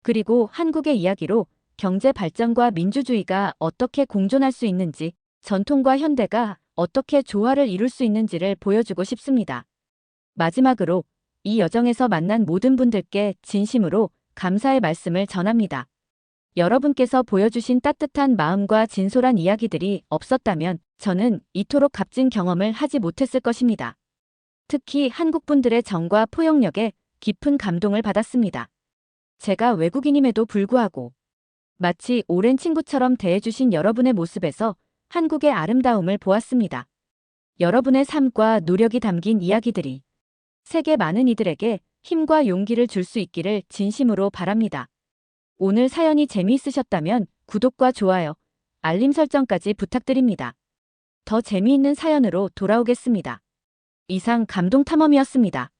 그리고 한국의 이야기로 경제 발전과 민주주의가 어떻게 공존할 수 있는지, 전통과 현대가 어떻게 조화를 이룰 수 있는지를 보여주고 싶습니다. 마지막으로 이 여정에서 만난 모든 분들께 진심으로 감사의 말씀을 전합니다. 여러분께서 보여주신 따뜻한 마음과 진솔한 이야기들이 없었다면 저는 이토록 값진 경험을 하지 못했을 것입니다. 특히 한국분들의 정과 포용력에 깊은 감동을 받았습니다. 제가 외국인임에도 불구하고 마치 오랜 친구처럼 대해주신 여러분의 모습에서 한국의 아름다움을 보았습니다. 여러분의 삶과 노력이 담긴 이야기들이 세계 많은 이들에게 힘과 용기를 줄 수 있기를 진심으로 바랍니다. 오늘 사연이 재미있으셨다면 구독과 좋아요, 알림 설정까지 부탁드립니다. 더 재미있는 사연으로 돌아오겠습니다. 이상 감동탐험이었습니다.